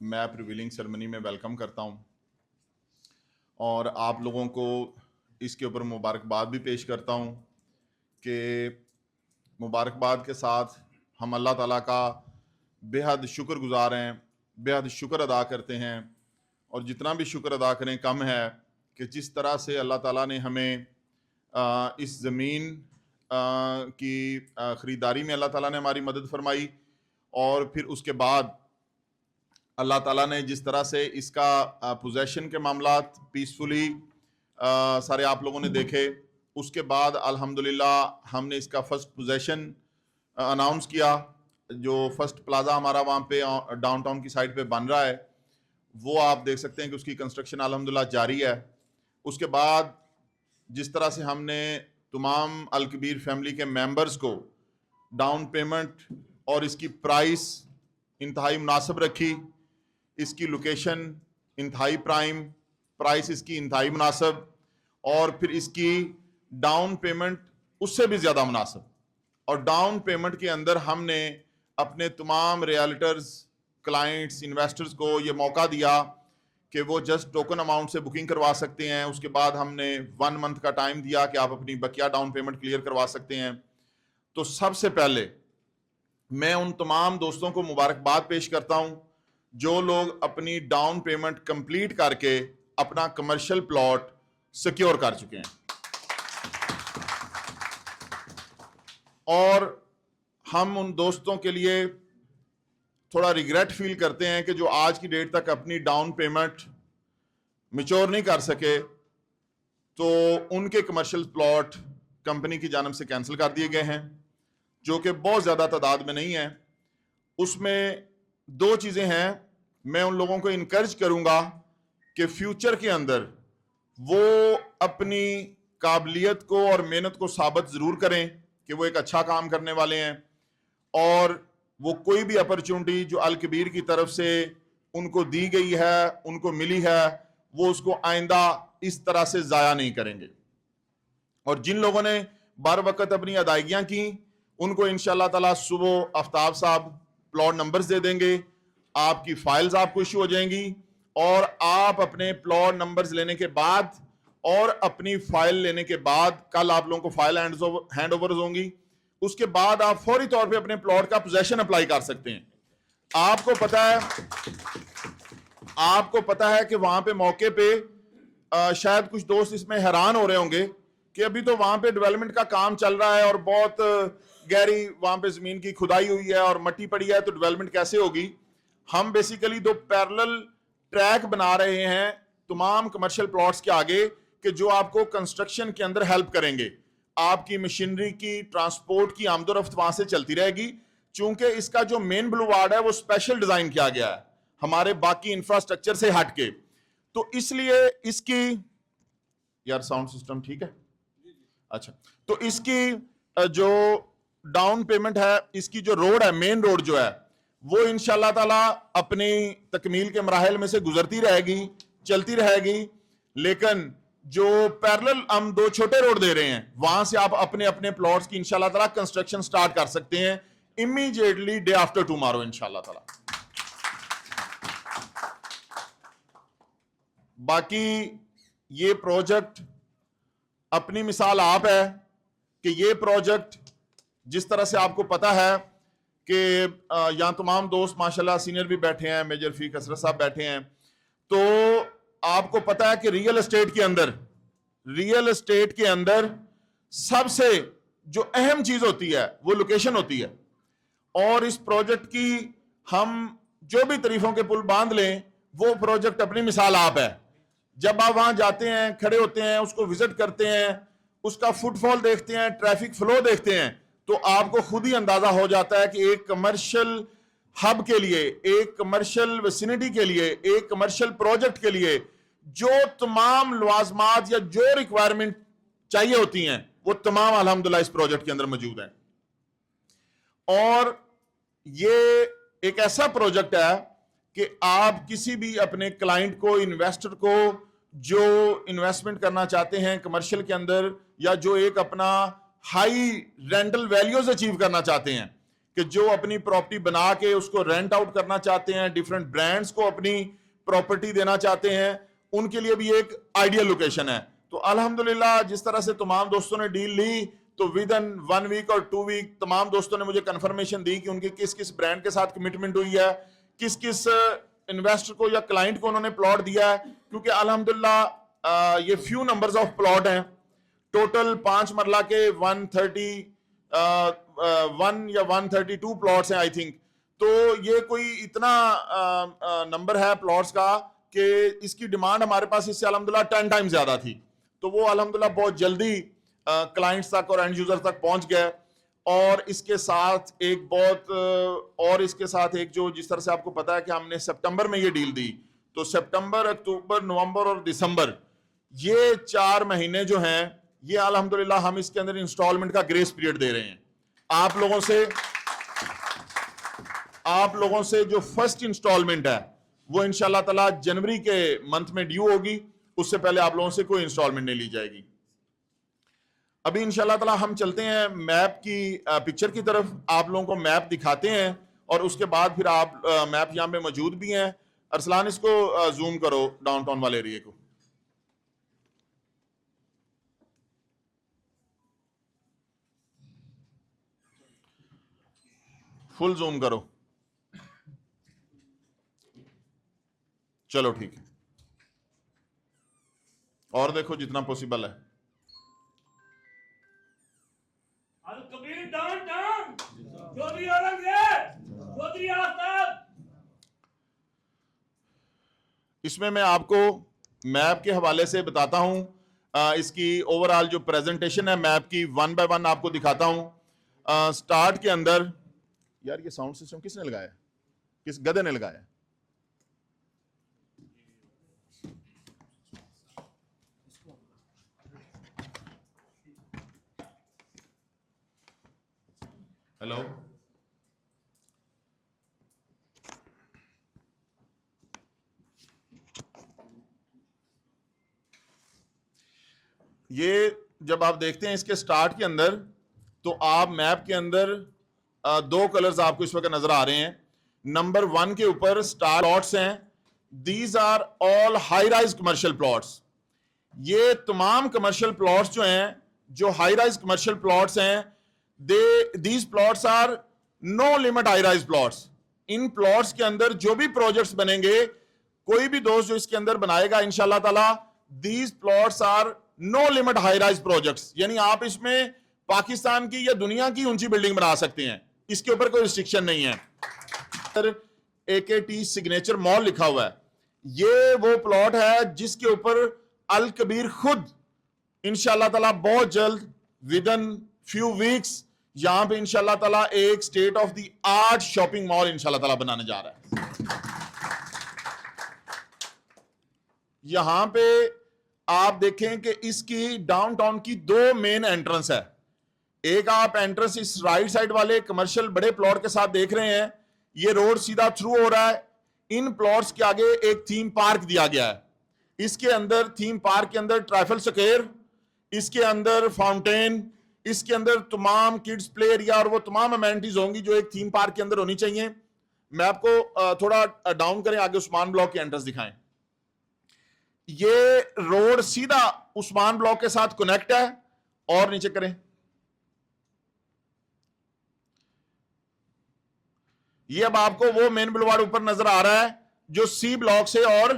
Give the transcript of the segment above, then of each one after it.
میں prevailing ceremony میں welcome کرتا ہوں اور آپ لوگوں کو اس کے اوپر مبارکباد بھی پیش کرتا ہوں کہ مبارکباد کے ساتھ ہم اللہ تعالیٰ کا بے حد شکر گزار ہیں، بے حد شکر ادا کرتے ہیں، اور جتنا بھی شکر ادا کریں کم ہے کہ جس طرح سے اللہ تعالیٰ نے ہمیں اس زمین کی خریداری میں اللہ تعالیٰ نے ہماری مدد فرمائی، اور پھر اس کے بعد اللہ تعالیٰ نے جس طرح سے اس کا پوزیشن کے معاملات پیسفلی سارے آپ لوگوں نے دیکھے، اس کے بعد الحمدللہ ہم نے اس کا فرسٹ پوزیشن اناؤنس کیا۔ جو فرسٹ پلازا ہمارا وہاں پہ ڈاؤن ٹاؤن کی سائڈ پہ بن رہا ہے، وہ آپ دیکھ سکتے ہیں کہ اس کی کنسٹرکشن الحمدللہ جاری ہے۔ اس کے بعد جس طرح سے ہم نے تمام الکبیر فیملی کے ممبرز کو ڈاؤن پیمنٹ اور اس کی پرائس انتہائی مناسب رکھی، اس کی لوکیشن انتہائی پرائم، پرائس اس کی انتہائی مناسب، اور پھر اس کی ڈاؤن پیمنٹ اس سے بھی زیادہ مناسب، اور ڈاؤن پیمنٹ کے اندر ہم نے اپنے تمام ریالٹرز، کلائنٹس، انویسٹرز کو یہ موقع دیا کہ وہ جسٹ ٹوکن اماؤنٹ سے بکنگ کروا سکتے ہیں۔ اس کے بعد ہم نے 1 منتھ کا ٹائم دیا کہ آپ اپنی بقیہ ڈاؤن پیمنٹ کلیئر کروا سکتے ہیں۔ تو سب سے پہلے میں ان تمام دوستوں کو مبارکباد پیش کرتا ہوں جو لوگ اپنی ڈاؤن پیمنٹ کمپلیٹ کر کے اپنا کمرشل پلاٹ سیکیور کر چکے ہیں، اور ہم ان دوستوں کے لیے تھوڑا ریگریٹ فیل کرتے ہیں کہ جو آج کی ڈیٹ تک اپنی ڈاؤن پیمنٹ میچور نہیں کر سکے، تو ان کے کمرشل پلاٹ کمپنی کی جانب سے کینسل کر دیے گئے ہیں، جو کہ بہت زیادہ تعداد میں نہیں ہیں۔ اس میں 2 چیزیں ہیں۔ میں ان لوگوں کو انکریج کروں گا کہ فیوچر کے اندر وہ اپنی قابلیت کو اور محنت کو ثابت ضرور کریں کہ وہ ایک اچھا کام کرنے والے ہیں، اور وہ کوئی بھی اپرچونٹی جو الکبیر کی طرف سے ان کو دی گئی ہے، ان کو ملی ہے، وہ اس کو آئندہ اس طرح سے ضائع نہیں کریں گے۔ اور جن لوگوں نے بر وقت اپنی ادائیگیاں کی، ان کو انشاءاللہ تعالیٰ صبح آفتاب صاحب پلاٹ نمبرز دے دیں گے، آپ کی فائلز آپ کو ایشو ہو جائیں گی، اور آپ اپنے پلاٹ نمبرز لینے کے بعد اور اپنی فائل لینے کے بعد کل آپ لوگوں کو فائل ہینڈ اوورز ہوں گی، اس کے بعد آپ فوری طور پہ اپنے پلاٹ کا پوزیشن اپلائی کر سکتے ہیں۔ آپ کو پتا ہے کہ وہاں پہ موقع پہ شاید کچھ دوست اس میں حیران ہو رہے ہوں گے کہ ابھی تو وہاں پہ ڈیولپمنٹ کا کام چل رہا ہے اور بہت گہری وہاں پہ زمین کی کھدائی ہوئی ہے اور مٹی پڑی ہے، تو ڈیولپمنٹ کیسے ہوگی؟ ہم بیسیکلی 2 پیرلل ٹریک بنا رہے ہیں تمام کمرشل پلاٹس کے آگے کہ جو آپ کو کنسٹرکشن کے اندر ہیلپ کریں گے۔ آپ کی مشینری کی ٹرانسپورٹ کی آمد و رفت وہاں سے چلتی رہے گی، چونکہ اس کا جو مین بلوارڈ ہے وہ اسپیشل ڈیزائن کیا گیا ہے ہمارے باقی انفراسٹرکچر سے ہٹ کے، تو اس لیے اس کی یار ساؤنڈ سسٹم ٹھیک ہے؟ اچھا، تو اس کی جو ڈاؤن پیمنٹ ہے، اس کی جو روڈ ہے، مین روڈ جو ہے، وہ انشاءاللہ تعالیٰ اپنی تکمیل کے مراحل میں سے گزرتی رہے گی، چلتی رہے گی، لیکن جو پیرلل ہم 2 چھوٹے روڈ دے رہے ہیں، وہاں سے آپ اپنے اپنے پلاٹس کی انشاءاللہ تعالیٰ کنسٹرکشن سٹارٹ کر سکتے ہیں امیجیٹلی ڈے آفٹر ٹمارو انشاءاللہ تعالیٰ۔ باقی یہ پروجیکٹ اپنی مثال آپ ہے کہ یہ پروجیکٹ جس طرح سے آپ کو پتا ہے کہ یہاں تمام دوست ماشاءاللہ سینئر بھی بیٹھے ہیں، میجر فیق حسرت صاحب بیٹھے ہیں، تو آپ کو پتا ہے کہ ریئل اسٹیٹ کے اندر سب سے جو اہم چیز ہوتی ہے وہ لوکیشن ہوتی ہے، اور اس پروجیکٹ کی ہم جو بھی تعریفوں کے پل باندھ لیں، وہ پروجیکٹ اپنی مثال آپ ہے۔ جب آپ وہاں جاتے ہیں، کھڑے ہوتے ہیں، اس کو وزٹ کرتے ہیں، اس کا فٹ فال دیکھتے ہیں، ٹریفک فلو دیکھتے ہیں، تو آپ کو خود ہی اندازہ ہو جاتا ہے کہ ایک کمرشل ہب کے لیے، ایک کمرشل ویسینٹی کے لیے، ایک کمرشل پروجیکٹ کے لیے جو تمام لوازمات یا جو ریکوائرمنٹ چاہیے ہوتی ہیں، وہ تمام الحمدللہ اس پروجیکٹ کے اندر موجود ہیں۔ اور یہ ایک ایسا پروجیکٹ ہے کہ آپ کسی بھی اپنے کلائنٹ کو، انویسٹر کو جو انویسٹمنٹ کرنا چاہتے ہیں کمرشل کے اندر، یا جو ایک اپنا ہائی رینٹل ویلیوز اچیو کرنا چاہتے ہیں، کہ جو اپنی پراپرٹی بنا کے اس کو رینٹ آؤٹ کرنا چاہتے ہیں, ڈیفرنٹ برانڈز کو اپنی پراپرٹی دینا چاہتے ہیں, ان کے لیے بھی ایک آئیڈیل لوکیشن ہے. تو الحمدللہ جس طرح سے تمام دوستوں نے ڈیل لی تو ود ان 1 ویک اور 2 ویک تمام دوستوں نے مجھے کنفرمیشن دی کہ ان کی کس کس برانڈ کے ساتھ کمٹمنٹ ہوئی ہے, کس کس انویسٹر کو یا کلائنٹ کو انہوں نے پلاٹ دیا ہے. کیونکہ الحمدللہ یہ فیو نمبرز آف پلاٹ ہیں, ٹوٹل 5 مرلہ کے 1 یا 132 پلاٹس ہیں آئی تھنک. تو یہ کوئی اتنا نمبر ہے پلاٹس کا کہ اس کی ڈیمانڈ ہمارے پاس اس سے الحمدللہ 10 ٹائم زیادہ تھی. تو وہ الحمدللہ بہت جلدی کلائنٹس تک اور اینڈ یوزر تک پہنچ گئے. اور اس کے ساتھ ایک جو جس طرح سے آپ کو پتا ہے کہ ہم نے سپٹمبر میں یہ ڈیل دی, تو سپٹمبر, اکتوبر, نومبر اور دسمبر یہ 4 مہینے جو ہیں یہ الحمدللہ ہم اس کے اندر انسٹالمنٹ کا گریس پیریڈ دے رہے ہیں. آپ لوگوں سے جو فرسٹ انسٹالمنٹ ہے وہ انشاءاللہ تعالی جنوری کے منتھ میں ڈیو ہوگی, اس سے پہلے آپ لوگوں سے کوئی انسٹالمنٹ نہیں لی جائے گی. ابھی انشاءاللہ تعالی ہم چلتے ہیں میپ کی پکچر کی طرف, آپ لوگوں کو میپ دکھاتے ہیں اور اس کے بعد پھر آپ میپ یہاں پہ موجود بھی ہیں. ارسلان اس کو زوم کرو ڈاؤن ٹاؤن والے ایریے کو, فل زوم کرو. چلو ٹھیک ہے, اور دیکھو جتنا پوسیبل ہے. اس میں آپ کو میپ کے حوالے سے بتاتا ہوں, اس کی اوورآل جو پریزنٹیشن ہے میپ کی 1 بائی 1 آپ کو دکھاتا ہوں. سٹارٹ کے اندر یار یہ ساؤنڈ سسٹم کس نے لگایا, کس گدے نے لگایا؟ ہیلو, یہ جب آپ دیکھتے ہیں اس کے سٹارٹ کے اندر تو آپ میپ کے اندر 2 کلرز آپ کو اس وقت نظر آ رہے ہیں. نمبر 1 کے اوپر سٹار پلاٹس ہیں, these are all high rise commercial plots. یہ تمام کمرشل پلاٹس جو ہیں, جو ہائی رائز کمرشل پلاٹس ہیں, these plots are no limit high rise plots. ان پلاٹس کے اندر جو بھی پروجیکٹس بنیں گے, کوئی بھی دوست جو اس کے اندر بنائے گا انشاءاللہ تعالی, these plots are no limit high rise projects. یعنی آپ اس میں پاکستان کی یا دنیا کی اونچی بلڈنگ بنا سکتے ہیں, اس کے اوپر کوئی ریسٹرکشن نہیں ہے. AKT سگنیچر مال لکھا ہوا ہے, یہ وہ پلاٹ ہے جس کے اوپر الکبیر خود انشاءاللہ تعالی بہت جلد ود ان فیو ویکس یہاں پہ انشاءاللہ تعالی ایک state of the art shopping mall انشاءاللہ تعالی بنانے جا رہا ہے. یہاں پہ آپ دیکھیں کہ اس کی ڈاؤن ٹاؤن کی 2 مین انٹرنس ہے. ایک آپ انٹرنس اس رائٹ سائڈ والے کمرشل بڑے پلاٹ کے ساتھ دیکھ رہے ہیں, یہ روڈ سیدھا تھرو ہو رہا ہے. ان پلاٹس کے آگے ایک تھیم پارک دیا گیا ہے. اس کے اندر تھیم پارک کے اندر ٹرائفل سکوئر, اس کے اندر فاؤنٹین, اس کے اندر تمام کڈز پلے ایریا اور وہ تمام امینٹیز ہوں گی جو ایک تھیم پارک کے اندر ہونی چاہیے. میں آپ کو تھوڑا ڈاؤن کریں, آگے عثمان بلاک کے انٹرنس دکھائیں. یہ روڈ سیدھا عثمان بلاک کے ساتھ کنیکٹ ہے, اور نیچے کریں. یہ اب آپ کو وہ مین بلوارڈ اوپر نظر آ رہا ہے جو سی بلاک سے اور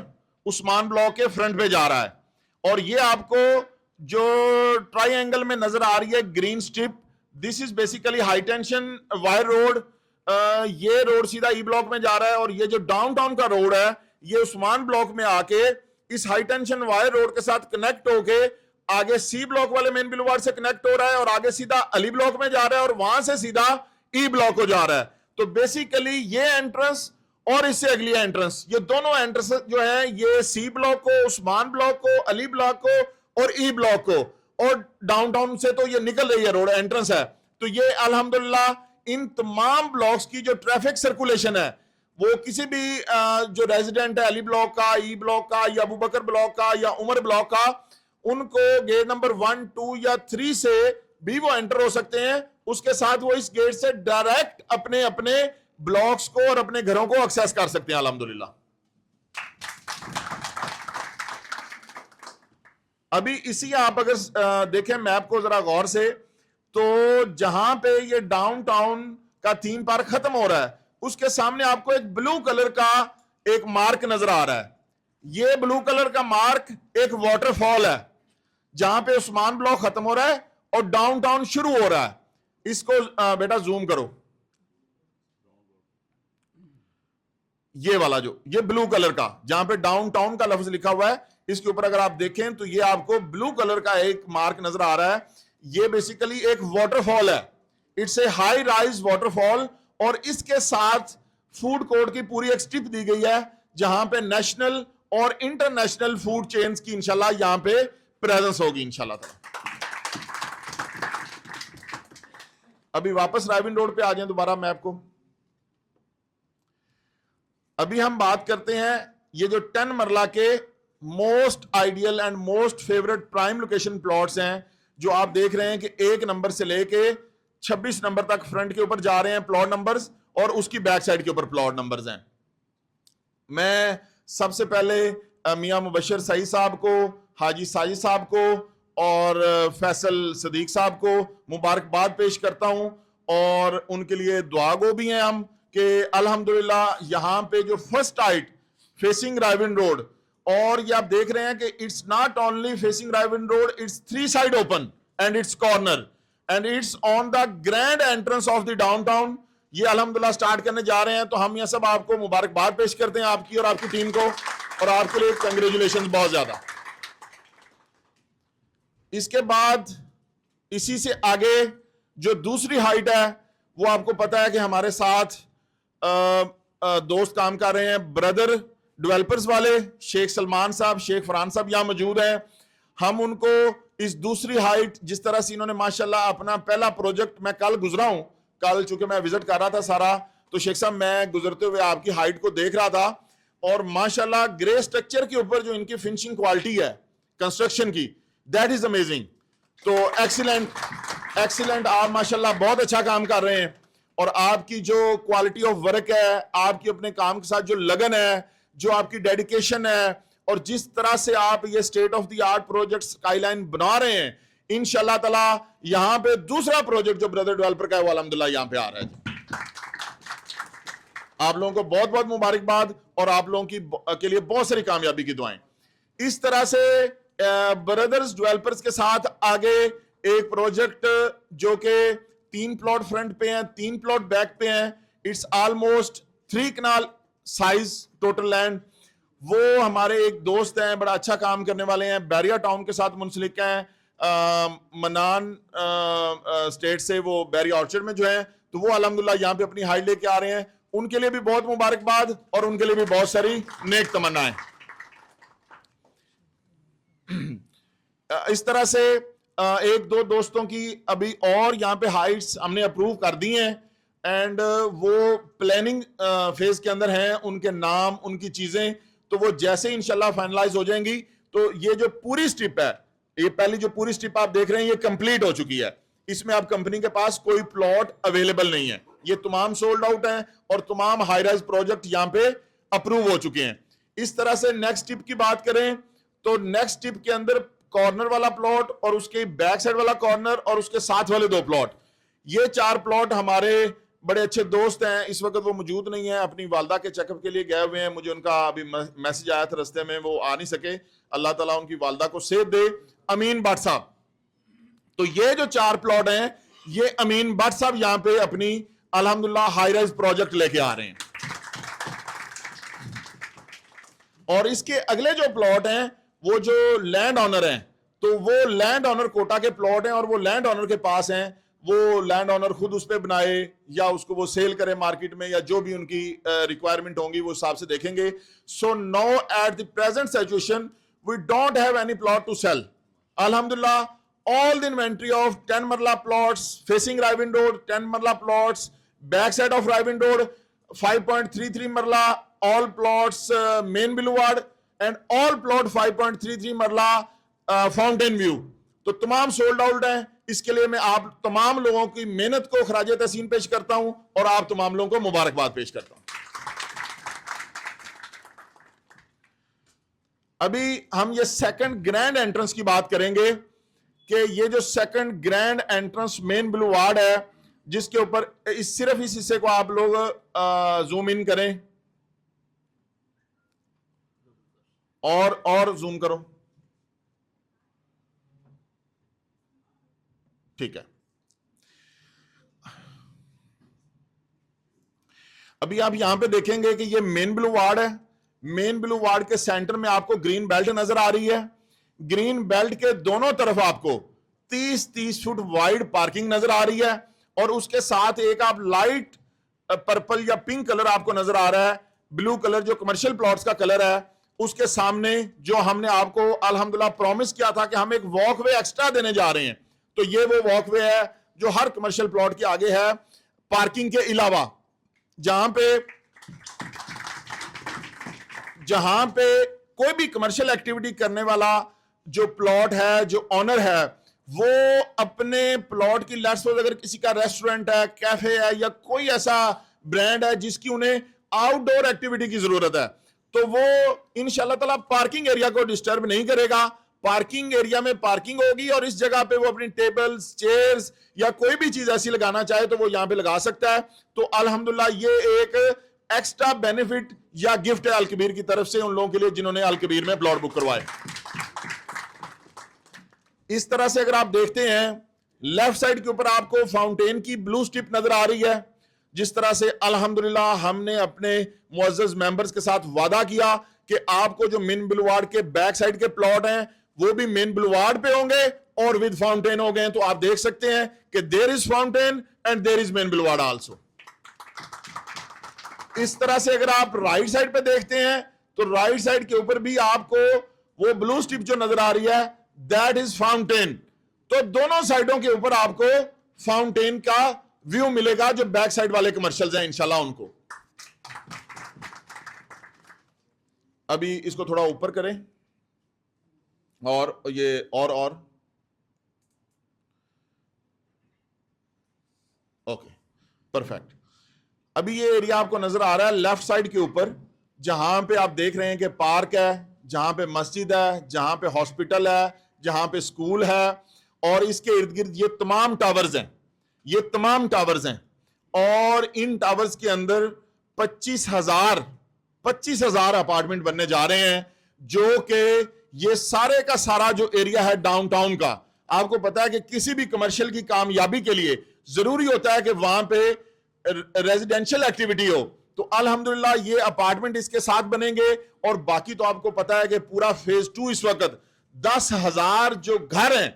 عثمان بلاک کے فرنٹ پہ جا رہا ہے. اور یہ آپ کو جو ٹرائی اینگل میں نظر آ رہی ہے green strip, this is basically high tension wire road. یہ روڈ سیدھا ای بلاک میں جا رہا ہے, اور یہ جو ڈاؤن ٹاؤن کا روڈ ہے یہ عثمان بلاک میں آ کے اس ہائی ٹینشن وائر روڈ کے ساتھ کنیکٹ ہو کے آگے سی بلاک والے مین بلوارڈ سے کنیکٹ ہو رہا ہے, اور آگے سیدھا علی بلاک میں جا رہا ہے, اور وہاں سے سیدھا ای بلاک کو جا رہا ہے. تو بیسیکلی یہ انٹرنس اور اس سے اگلی انٹرنس, یہ دونوں انٹرنس جو ہیں یہ سی بلاک کو, عثمان بلاک کو, علی بلاک کو اور ای بلاک کو, اور ڈاؤن ٹاؤن سے تو یہ نکل رہی ہے روڈ انٹرنس ہے. تو یہ الحمدللہ ان تمام بلاکس کی جو ٹریفک سرکولیشن ہے وہ کسی بھی جو ریزیڈنٹ ہے علی بلاک کا, ای بلاک کا, یا ابوبکر بلاک کا, یا عمر بلاک کا, ان کو گیٹ نمبر 1, 2 یا 3 سے بھی وہ انٹر ہو سکتے ہیں, اس کے ساتھ وہ اس گیٹ سے ڈائریکٹ اپنے اپنے بلاکس کو اور اپنے گھروں کو ایکسس کر سکتے ہیں الحمدللہ. ابھی اسی آپ اگر دیکھیں میپ کو ذرا غور سے, تو جہاں پہ یہ ڈاؤن ٹاؤن کا تھیم پارک ختم ہو رہا ہے اس کے سامنے آپ کو ایک بلو کلر کا ایک مارک نظر آ رہا ہے. یہ بلو کلر کا مارک ایک واٹر فال ہے جہاں پہ عثمان بلاک ختم ہو رہا ہے اور ڈاؤن ٹاؤن شروع ہو رہا ہے. اس کو بیٹا زوم کرو, یہ والا جو یہ بلو کلر کا جہاں پہ ڈاؤن ٹاؤن کا لفظ لکھا ہوا ہے, اس کے اوپر اگر آپ دیکھیں تو یہ آپ کو بلو کلر کا ایک مارک نظر آ رہا ہے. یہ بیسیکلی ایک واٹر فال ہے, it's a high rise waterfall, اور اس کے ساتھ فوڈ کورٹ کی پوری ایک سٹرپ دی گئی ہے جہاں پہ نیشنل اور انٹرنیشنل فوڈ چینز کی انشاءاللہ یہاں پہ پریزنس ہوگی انشاءاللہ تعالی. ابھی واپس رائیون روڈ پہ آ جائیں دوبارہ میپ کو. ابھی ہم بات کرتے ہیں یہ جو 10 مرلہ کے most ideal and most favourite prime location plots ہیں جو آپ دیکھ رہے ہیں کہ 1 نمبر سے لے کے 26 نمبر تک فرنٹ کے اوپر جا رہے ہیں پلاٹ نمبرز, اور اس کی بیک سائڈ کے اوپر پلاٹ نمبرز ہیں. میں سب سے پہلے میاں مبشر سعید صاحب کو, حاجی ساجد صاحب کو اور فیصل صدیق صاحب کو مبارکباد پیش کرتا ہوں, اور ان کے لیے دعا گو بھی ہیں ہم کہ الحمدللہ یہاں پہ جو first height facing Raiwind road, اور یہ آپ دیکھ رہے ہیں کہ it's not only facing Raiwind road, it's 3 side open and it's corner and it's on the grand entrance of the downtown ٹاؤن. یہ الحمدللہ سٹارٹ کرنے جا رہے ہیں, تو ہم یہ سب آپ کو مبارکباد پیش کرتے ہیں آپ کی اور آپ کی ٹیم کو, اور آپ کے لیے کنگریچولیشن بہت زیادہ. اس کے بعد اسی سے آگے جو دوسری ہائٹ ہے وہ آپ کو پتا ہے کہ ہمارے ساتھ دوست کام کر رہے ہیں, بردر ڈیولپرز والے شیخ سلمان صاحب, شیخ فرحان صاحب یہاں موجود ہیں. ہم ان کو اس دوسری ہائٹ جس طرح سے انہوں نے ماشاءاللہ اپنا پہلا پروجیکٹ, میں کل گزرا ہوں, کل چونکہ میں وزٹ کر رہا تھا سارا, تو شیخ صاحب میں گزرتے ہوئے آپ کی ہائٹ کو دیکھ رہا تھا, اور ماشاءاللہ گرے سٹرکچر کے اوپر جو ان کی فنشنگ کوالٹی ہے کنسٹرکشن کی, دیٹ از امیزنگ. تو ایکسیلنٹ, آپ ماشاءاللہ بہت اچھا کام کر رہے ہیں, اور آپ کی جو کوالٹی آف ورک ہے, آپ کی اپنے کام کے ساتھ جو لگن ہے, جو آپ کی ڈیڈیکیشن ہے, اور جس طرح سے آپ یہ state of the art project sky line بنا رہے ہیں, انشاءاللہ تعالی یہاں پہ دوسرا پروجیکٹ جو بردر ڈیولپر کا ہے وہ الحمدللہ یہاں پہ آ رہا ہے. آپ لوگوں کو بہت بہت مبارکباد, اور آپ لوگوں کے لیے بہت ساری کامیابی کی دعائیں. اس طرح سے بردرز ڈیولپرز کے ساتھ آگے ایک پروجیکٹ جو کہ 3 پلاٹ فرنٹ پہ ہیں, 3 پلاٹ بیک پہ ہیں, it's almost 3 kanal size total land. وہ ہمارے ایک دوست ہیں, بڑا اچھا کام کرنے والے ہیں, بیریا ٹاؤن کے ساتھ منسلک ہیں, منان اسٹیٹ سے, وہ بیریا آرچرڈ میں جو ہیں, تو وہ الحمدللہ یہاں پہ اپنی ہائٹ لے کے آ رہے ہیں. ان کے لیے بھی بہت مبارکباد, اور ان کے لیے بھی بہت ساری نیک تمنائیں. اس طرح سے 1-2 دوستوں کی ابھی اور یہاں پہ ہائٹس ہم نے اپروو کر دی ہیں, اینڈ وہ پلاننگ فیز کے اندر ہیں. ان کے نام, ان کی چیزیں, تو وہ جیسے انشاءاللہ فائنلائز ہو جائیں گی, تو یہ جو پوری سٹرپ ہے, یہ پہلی جو پوری سٹرپ آپ دیکھ رہے ہیں یہ کمپلیٹ ہو چکی ہے. اس میں اب کمپنی کے پاس کوئی پلاٹ اویلیبل نہیں ہے, یہ تمام سولڈ آؤٹ ہیں, اور تمام ہائی رائز پروجیکٹ یہاں پہ اپروو ہو چکے ہیں. اس طرح سے نیکسٹ ٹپ کی بات کریں تو نیکسٹ ٹپ کے اندر کارنر والا پلاٹ, اور اس کے بیک سائڈ والا کارنر, اور اس کے ساتھ والے 2 پلاٹ, یہ 4 پلاٹ ہمارے بڑے اچھے دوست ہیں. اس وقت وہ موجود نہیں ہیں, اپنی والدہ کے چیک اپ کے لیے گئے ہوئے ہیں. مجھے ان کا ابھی میسج آیا تھا رستے میں, وہ آ نہیں سکے. اللہ تعالیٰ ان کی والدہ کو صحت دے. امین بٹ صاحب, تو یہ جو 4 پلاٹ ہیں یہ امین بٹ صاحب یہاں پہ اپنی الحمدللہ ہائی رائز پروجیکٹ لے کے آ رہے ہیں. اور اس کے اگلے جو پلاٹ ہیں وہ جو لینڈ آنر ہیں, تو وہ لینڈ آنر کوٹا کے پلاٹ ہیں, اور وہ لینڈ آنر کے پاس ہیں. وہ لینڈ آنر خود اس پہ بنائے یا اس کو وہ سیل کرے مارکیٹ میں, یا جو بھی ان کی ریکوائرمنٹ ہوں گی وہ حساب سے دیکھیں گے. So no at the present situation we don't have any plot to sell. الحمدللہ all the inventory of 10 marla plots facing Raiwind Road, 10 marla plots back side of Raiwind Road, 5.33 marla all plots main boulevard, and all plot 5.33 marla fountain view. تو تمام sold out ہیں. اس کے لیے میں آپ تمام لوگوں کی محنت کو خراج تحسین پیش کرتا ہوں اور آپ تمام لوگوں کو مبارکباد پیش کرتا ہوں. ابھی ہم یہ سیکنڈ گرینڈ انٹرنس کی بات کریں گے کہ یہ جو سیکنڈ گرینڈ انٹرنس مین بلو وارڈ ہے جس کے اوپر صرف اس حصے کو آپ لوگ زوم ان کریں اور زوم کرو. ٹھیک ہے. ابھی آپ یہاں پہ دیکھیں گے کہ یہ مین بلو وارڈ ہے. مین بلو وارڈ کے سینٹر میں آپ کو گرین بیلٹ نظر آ رہی ہے. گرین بیلٹ کے دونوں طرف آپ کو 30 فٹ وائڈ پارکنگ نظر آ رہی ہے اور اس کے ساتھ ایک آپ لائٹ پرپل یا پنک کلر آپ کو نظر آ رہا ہے. بلو کلر جو کمرشل پلاٹس کا کلر ہے اس کے سامنے جو ہم نے آپ کو الحمدللہ پرومس کیا تھا کہ ہم ایک واک وے ایکسٹرا دینے جا رہے ہیں. تو یہ وہ واک وے ہے جو ہر کمرشل پلاٹ کے آگے ہے پارکنگ کے علاوہ. جہاں پہ کوئی بھی کمرشل ایکٹیویٹی کرنے والا جو پلاٹ ہے جو آنر ہے وہ اپنے پلاٹ کی لیٹس سپوز اگر کسی کا ریسٹورنٹ ہے کیفے ہے یا کوئی ایسا برانڈ ہے جس کی انہیں آؤٹ ڈور ایکٹیویٹی کی ضرورت ہے تو وہ انشاءاللہ تعالی پارکنگ ایریا کو ڈسٹرب نہیں کرے گا. پارکنگ ایریا میں پارکنگ ہوگی اور اس جگہ پہ وہ اپنی ٹیبلز چیئرز یا کوئی بھی چیز ایسی لگانا چاہے تو وہ یہاں پہ لگا سکتا ہے. تو الحمدللہ یہ ایک ایکسٹرا بینیفٹ یا گفٹ ہے الکبیر کی طرف سے ان لوگوں کے لیے جنہوں نے الکبیر میں پلاٹ بک کروائے. اس طرح سے اگر آپ دیکھتے ہیں لیفٹ سائڈ کے اوپر آپ کو فاؤنٹین کی بلو سٹرپ نظر آ رہی ہے. جس طرح سے الحمدللہ ہم نے اپنے معزز ممبرز کے ساتھ وعدہ کیا کہ آپ کو جو مین بلوارڈ کے بیک سائڈ کے پلاٹ ہیں وہ بھی مین بلوارڈ پہ ہوں گے اور ود فاؤنٹین ہو گئے. تو آپ دیکھ سکتے ہیں کہ there is fountain and there is main boulevard also. اس طرح سے اگر آپ رائٹ سائڈ پہ دیکھتے ہیں تو رائٹ سائڈ کے اوپر بھی آپ کو وہ بلو سٹرپ جو نظر آ رہی ہے دیٹ از فاؤنٹین. تو دونوں سائڈوں کے اوپر آپ کو فاؤنٹین کا ویو ملے گا جو بیک سائڈ والے کمرشلز ہیں انشاءاللہ ان کو. ابھی اس کو تھوڑا اوپر کریں اور یہ اور اوکے پرفیکٹ. ابھی یہ ایریا آپ کو نظر آ رہا ہے لیفٹ سائڈ کے اوپر جہاں پہ آپ دیکھ رہے ہیں کہ پارک ہے, جہاں پہ مسجد ہے, جہاں پہ ہاسپٹل ہے, جہاں پہ سکول ہے اور اس کے ارد گرد یہ تمام ٹاورز ہیں. یہ تمام ٹاورز ہیں اور ان ٹاورز کے اندر 25,000 اپارٹمنٹ بننے جا رہے ہیں جو کہ یہ سارے کا سارا جو ایریا ہے ڈاؤن ٹاؤن کا. آپ کو پتا ہے کہ کسی بھی کمرشل کی کامیابی کے لیے ضروری ہوتا ہے کہ وہاں پہ ریزیڈینشل ایکٹیویٹی ہو. تو الحمدللہ یہ اپارٹمنٹ اس کے ساتھ بنیں گے اور باقی تو آپ کو پتا ہے کہ پورا فیز 2 اس وقت 10,000 جو گھر ہیں,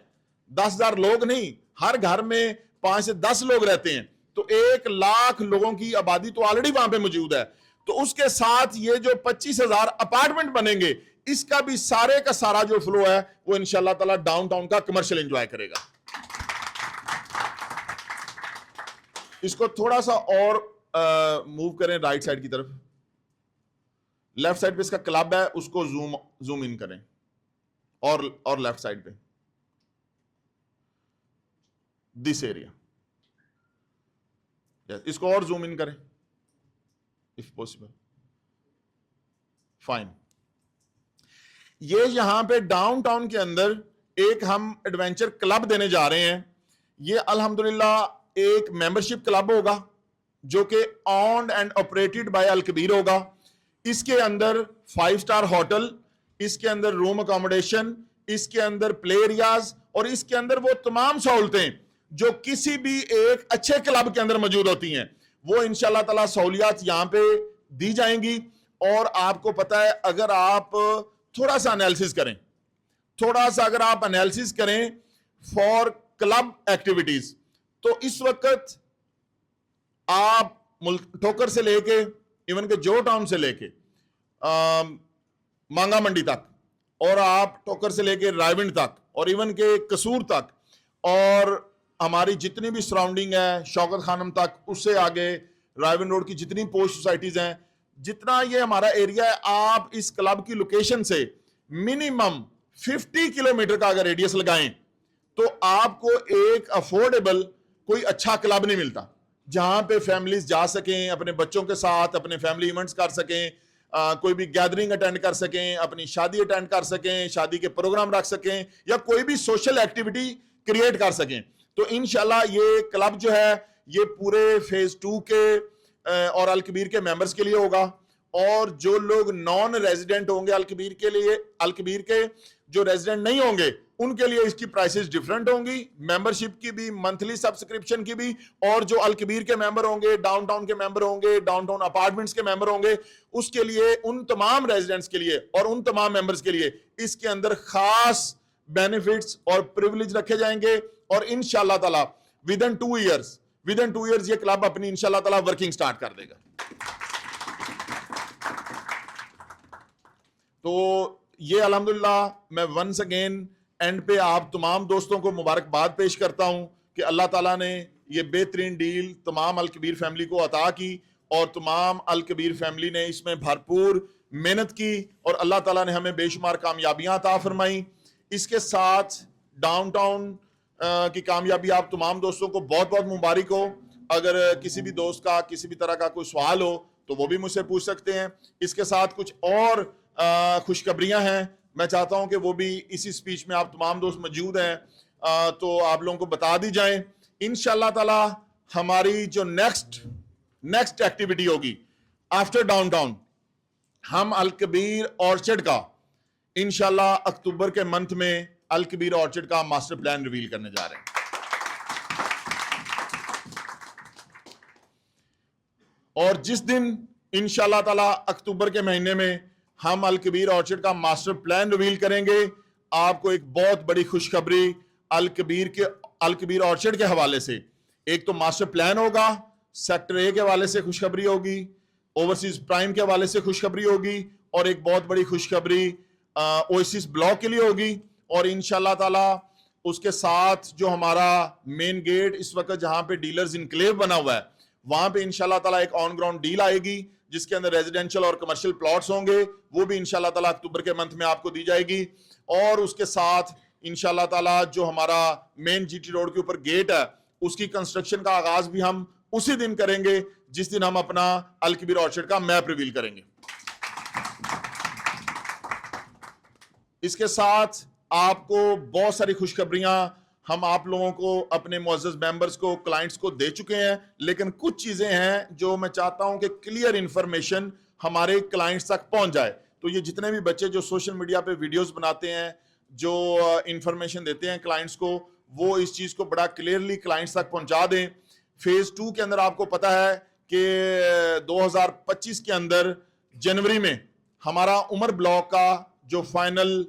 10,000 لوگ نہیں, ہر گھر میں 5 سے 10 لوگ رہتے ہیں تو 1,00,000 لوگوں کی آبادی تو آلریڈی وہاں پہ موجود ہے. تو اس کے ساتھ یہ جو 25,000 اپارٹمنٹ بنیں گے اس کا بھی سارے کا سارا جو فلو ہے وہ انشاءاللہ تعالی ڈاؤن ٹاؤن کا کمرشل انجوائے کرے گا. اس کو تھوڑا سا اور موو کریں رائٹ سائڈ کی طرف. لیفٹ سائڈ پہ اس کا کلب ہے اس کو زوم ان کریں اور لیفٹ سائڈ پہ دس ایریا اس کو اور زوم ان کریں if possible. فائن. یہ یہاں پہ ڈاؤن ٹاؤن کے اندر ایک ہم ایڈونچر کلب دینے جا رہے ہیں. یہ الحمدللہ ایک ممبرشپ کلب ہوگا جو کہ اونڈ اینڈ آپریٹڈ بائی الکبیر ہوگا. اس کے اندر 5 سٹار ہوٹل, اس کے اندر روم اکاموڈیشن, اس کے اندر پلے ایریاز اور اس کے اندر وہ تمام سہولتیں جو کسی بھی ایک اچھے کلب کے اندر موجود ہوتی ہیں وہ انشاءاللہ تعالی سہولیات یہاں پہ دی جائیں گی. اور آپ کو پتا ہے اگر آپ تھوڑا سا اگر آپ انالیسس کریں فار کلب ایکٹیویٹیز تو اس وقت آپ ٹھوکر سے لے کے ایون کہ جو ٹاؤن سے لے کے مانگا منڈی تک اور آپ ٹھوکر سے لے کے رائیونڈ تک اور ایون کہ قصور تک اور ہماری جتنی بھی سراؤنڈنگ ہے شوکت خانم تک, اس سے آگے رائیونڈ روڈ کی جتنی پوسٹ سوسائٹیز ہیں, جتنا یہ ہمارا ایریا ہے, آپ اس کلب کی لوکیشن سے منیمم 50 کلومیٹر کا اگر ریڈیس لگائیں تو آپ کو ایک افورڈیبل کوئی اچھا کلب نہیں ملتا جہاں پہ فیملیز جا سکیں, اپنے بچوں کے ساتھ اپنے فیملی ایونٹس کر سکیں, کوئی بھی گیدرنگ اٹینڈ کر سکیں, اپنی شادی اٹینڈ کر سکیں, شادی کے پروگرام رکھ سکیں, یا کوئی بھی سوشل ایکٹیویٹی کریٹ کر سکیں. تو انشاءاللہ یہ کلب جو ہے یہ پورے فیز 2 کے اور الکبیر کے ممبرز کے لیے ہوگا. اور جو لوگ نان ریزیڈنٹ ہوں گے الکبیر کے لیے, الکبیر کے جو ریزیڈنٹ نہیں ہوں گے ان کے لیے اس کی پرائسز ڈیفرنٹ ہوں گی, ممبرشپ کی بھی, منتھلی سبسکرپشن کی بھی. اور جو الکبیر کے ممبر ہوں گے, ڈاؤن ٹاؤن کے ممبر ہوں گے, ڈاؤن ٹاؤن اپارٹمنٹس کے ممبر ہوں گے, اس کے لیے, ان تمام ریزیڈنٹس کے لیے اور ان تمام ممبرز کے لیے اس کے اندر خاص بینیفٹس اور پریولیج رکھے جائیں گے. اور انشاءاللہ تعالی ودن 2 ایئرز یہ کلب اپنی انشاءاللہ تعالی ورکنگ سٹارٹ کر دے گا. تو یہ الحمدللہ میں ونس اگین اینڈ پہ آپ تمام دوستوں کو مبارکباد پیش کرتا ہوں کہ اللہ تعالیٰ نے یہ بہترین ڈیل تمام الکبیر فیملی کو عطا کی, اور تمام الکبیر فیملی نے اس میں بھرپور محنت کی, اور اللہ تعالیٰ نے ہمیں بے شمار کامیابیاں عطا فرمائیں. اس کے ساتھ ڈاؤن ٹاؤن کی کامیابی آپ تمام دوستوں کو بہت بہت مبارک ہو. اگر کسی بھی دوست کا کسی بھی طرح کا کوئی سوال ہو تو وہ بھی مجھ سے پوچھ سکتے ہیں. اس کے ساتھ کچھ اور خوشخبریاں ہیں, میں چاہتا ہوں کہ وہ بھی اسی سپیچ میں آپ تمام دوست موجود ہیں تو آپ لوگوں کو بتا دی جائیں. انشاءاللہ تعالی ہماری جو نیکسٹ ایکٹیویٹی ہوگی آفٹر ڈاؤن ٹاؤن, ہم الکبیر آرچرڈ کا انشاءاللہ اکتوبر کے منتھ میں الکبیر آرچرڈ کا ماسٹر پلان ریویل کرنے جا رہے ہیں. اور جس دن انشاءاللہ تعالی اکتوبر کے مہینے میں ہم الکبیر آرچرڈ کا ماسٹر پلان ریویل کریں گے, آپ کو ایک بہت بڑی خوشخبری الکبیر آرچرڈ کے حوالے سے. ایک تو ماسٹر پلان ہوگا, سیکٹر اے کے حوالے سے خوشخبری ہوگی, اوورسیز پرائم کے حوالے سے خوشخبری ہوگی, اور ایک بہت بڑی خوشخبری اویسس بلاک کے لیے ہوگی. اور انشاءاللہ تعالی اس کے ساتھ جو ہمارا مین گیٹ اس وقت جہاں پہ ڈیلرز انکلیو بنا ہوا ہے وہاں پہ انشاءاللہ تعالی ایک آن گراؤنڈ ڈیل آئے گی جس کے اندر ریزیڈینشل اور کمرشل پلاٹس ہوں گے, وہ بھی انشاءاللہ تعالی اکتوبر کے منتھ میں آپ کو دی جائے گی. اور اس کے ساتھ انشاءاللہ تعالی جو ہمارا مین جی ٹی روڈ کے اوپر گیٹ ہے اس کی کنسٹرکشن کا آغاز بھی ہم اسی دن کریں گے جس دن ہم اپنا الکبیر آرچرڈ کا میپ ریویل کریں گے. اس کے ساتھ آپ کو بہت ساری خوشخبریاں ہم آپ لوگوں کو, اپنے معزز ممبرز کو, کلائنٹس کو دے چکے ہیں, لیکن کچھ چیزیں ہیں جو میں چاہتا ہوں کہ کلیئر انفارمیشن ہمارے کلائنٹس تک پہنچ جائے. تو یہ جتنے بھی بچے جو سوشل میڈیا پہ ویڈیوز بناتے ہیں, جو انفارمیشن دیتے ہیں کلائنٹس کو, وہ اس چیز کو بڑا کلیئرلی کلائنٹس تک پہنچا دیں. فیز 2 کے اندر آپ کو پتا ہے کہ 2025 کے اندر جنوری میں ہمارا عمر بلاک کا جو فائنل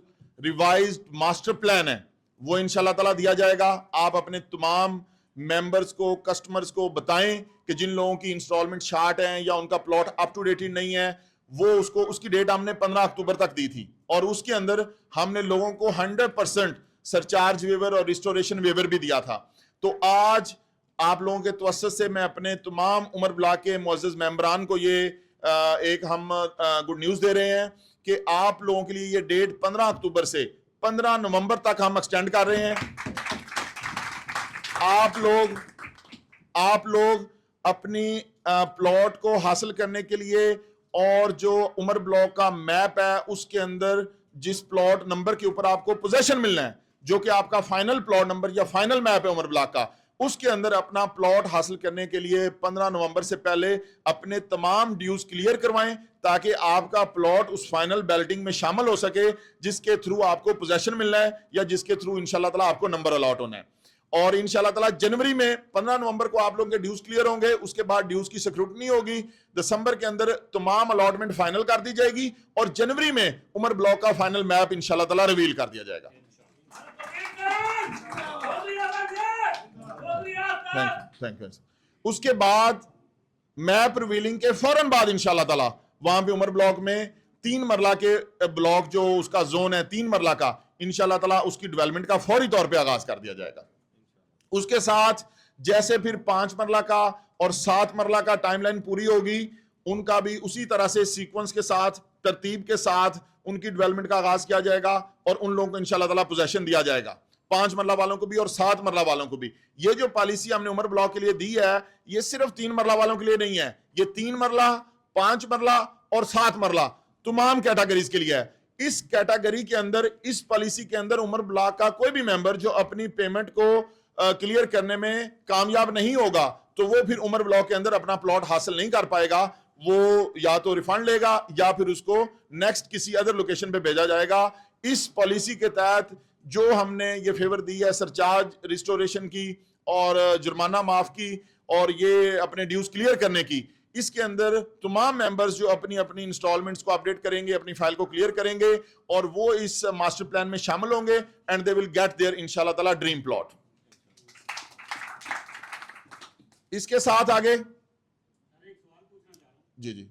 ریوائزڈ ماسٹر پلان ہے وہ انشاءاللہ تعالیٰ دیا جائے گا. آپ اپنے تمام ممبرز کو, کسٹمرز کو بتائیں کہ جن لوگوں کی انسٹالمنٹ شارٹ ہیں یا ان کا پلاٹ اپ ٹو ڈیٹ نہیں ہے, وہ اس کی ڈیٹ ہم نے 15 اکتوبر تک دی تھی, اور اس کے اندر ہم نے لوگوں کو 100% سرچارج ویور اور ریسٹوریشن ویور بھی دیا تھا. تو آج آپ لوگوں کے توسط سے میں اپنے تمام عمر بلاک کے معزز ممبران کو یہ ایک ہم گڈ نیوز دے رہے ہیں کہ آپ لوگوں کے لیے یہ ڈیٹ 15 اکتوبر سے 15 نومبر تک ہم ایکسٹینڈ کر رہے ہیں. آپ لوگ اپنی پلاٹ کو حاصل کرنے کے لیے, اور جو عمر بلاک کا میپ ہے اس کے اندر جس پلاٹ نمبر کے اوپر آپ کو پوزیشن ملنا ہے, جو کہ آپ کا فائنل پلاٹ نمبر یا فائنل میپ ہے عمر بلاک کا, اس کے اندر اپنا پلاٹ حاصل کرنے کے لیے 15 نومبر سے پہلے اپنے تمام ڈیوز کلیئر کروائیں تاکہ آپ کا پلاٹ اس فائنل بیلٹنگ میں شامل ہو سکے جس کے تھرو آپ کو پوزیشن ملنا ہے یا جس کے تھرو انشاءاللہ تعالی آپ کو نمبر الاٹ ہونا ہے. اور انشاءاللہ تعالی جنوری میں 15 نومبر کو آپ لوگوں کے ڈیوز کلیئر ہوں گے, اس کے بعد ڈیوز کی سکروٹنی ہوگی, دسمبر کے اندر تمام الاٹمنٹ فائنل کر دی جائے گی, اور جنوری میں عمر بلاک کا فائنل میپ انشاءاللہ تعالی ریویل کر دیا جائے گا. اس کے بعد میپ ریویلنگ کے فوراً بعد انشاءاللہ تعالی وہاں پہ عمر بلاک میں 3 مرلہ کے بلاک جو اس کا زون ہے 3 مرلہ کا, انشاءاللہ تعالی اس کی ڈیولپمنٹ کا فوری طور پہ آغاز کر دیا جائے گا. اس کے ساتھ جیسے پھر 5 مرلہ کا اور 7 مرلہ کا ٹائم لائن پوری ہوگی, ان کا بھی اسی طرح سے سیکوینس کے ساتھ, ترتیب کے ساتھ ان کی ڈیولپمنٹ کا آغاز کیا جائے گا, اور ان لوگوں کو انشاءاللہ تعالی پوزیشن دیا جائے گا. 5 مرلہ والوں کو بھی اور 7 مرلہ والوں کو بھی. یہ جو پالیسی ہم نے عمر بلاک کے لیے دی ہے یہ صرف 3 مرلہ والوں کے لیے نہیں ہے, یہ 3 مرلہ 5 مرلہ اور 7 مرلہ تمام کیٹاگریز کے لیے ہے. اس کیٹاگری کے اندر, اس پالیسی کے اندر عمر بلاک کا کوئی بھی ممبر جو اپنی پیمنٹ کو کلیئر کرنے میں کامیاب نہیں ہوگا تو وہ پھر عمر بلاک کے اندر اپنا پلاٹ حاصل نہیں کر پائے گا. وہ یا تو ریفنڈ لے گا یا پھر اس کو نیکسٹ کسی ادر لوکیشن پہ بھیجا جائے گا. اس پالیسی کے تحت جو ہم نے یہ فیور دی ہے سرچارج ریسٹوریشن کی اور جرمانہ معاف کی اور یہ اپنے ڈیوز کلیئر کرنے کی, اس کے اندر تمام ممبرز جو اپنی اپنی انسٹالمنٹس کو اپڈیٹ کریں گے, اپنی فائل کو کلیئر کریں گے اور وہ اس ماسٹر پلان میں شامل ہوں گے and they will get there انشاءاللہ تعالی ڈریم پلاٹ. اس کے ساتھ آگے جی جی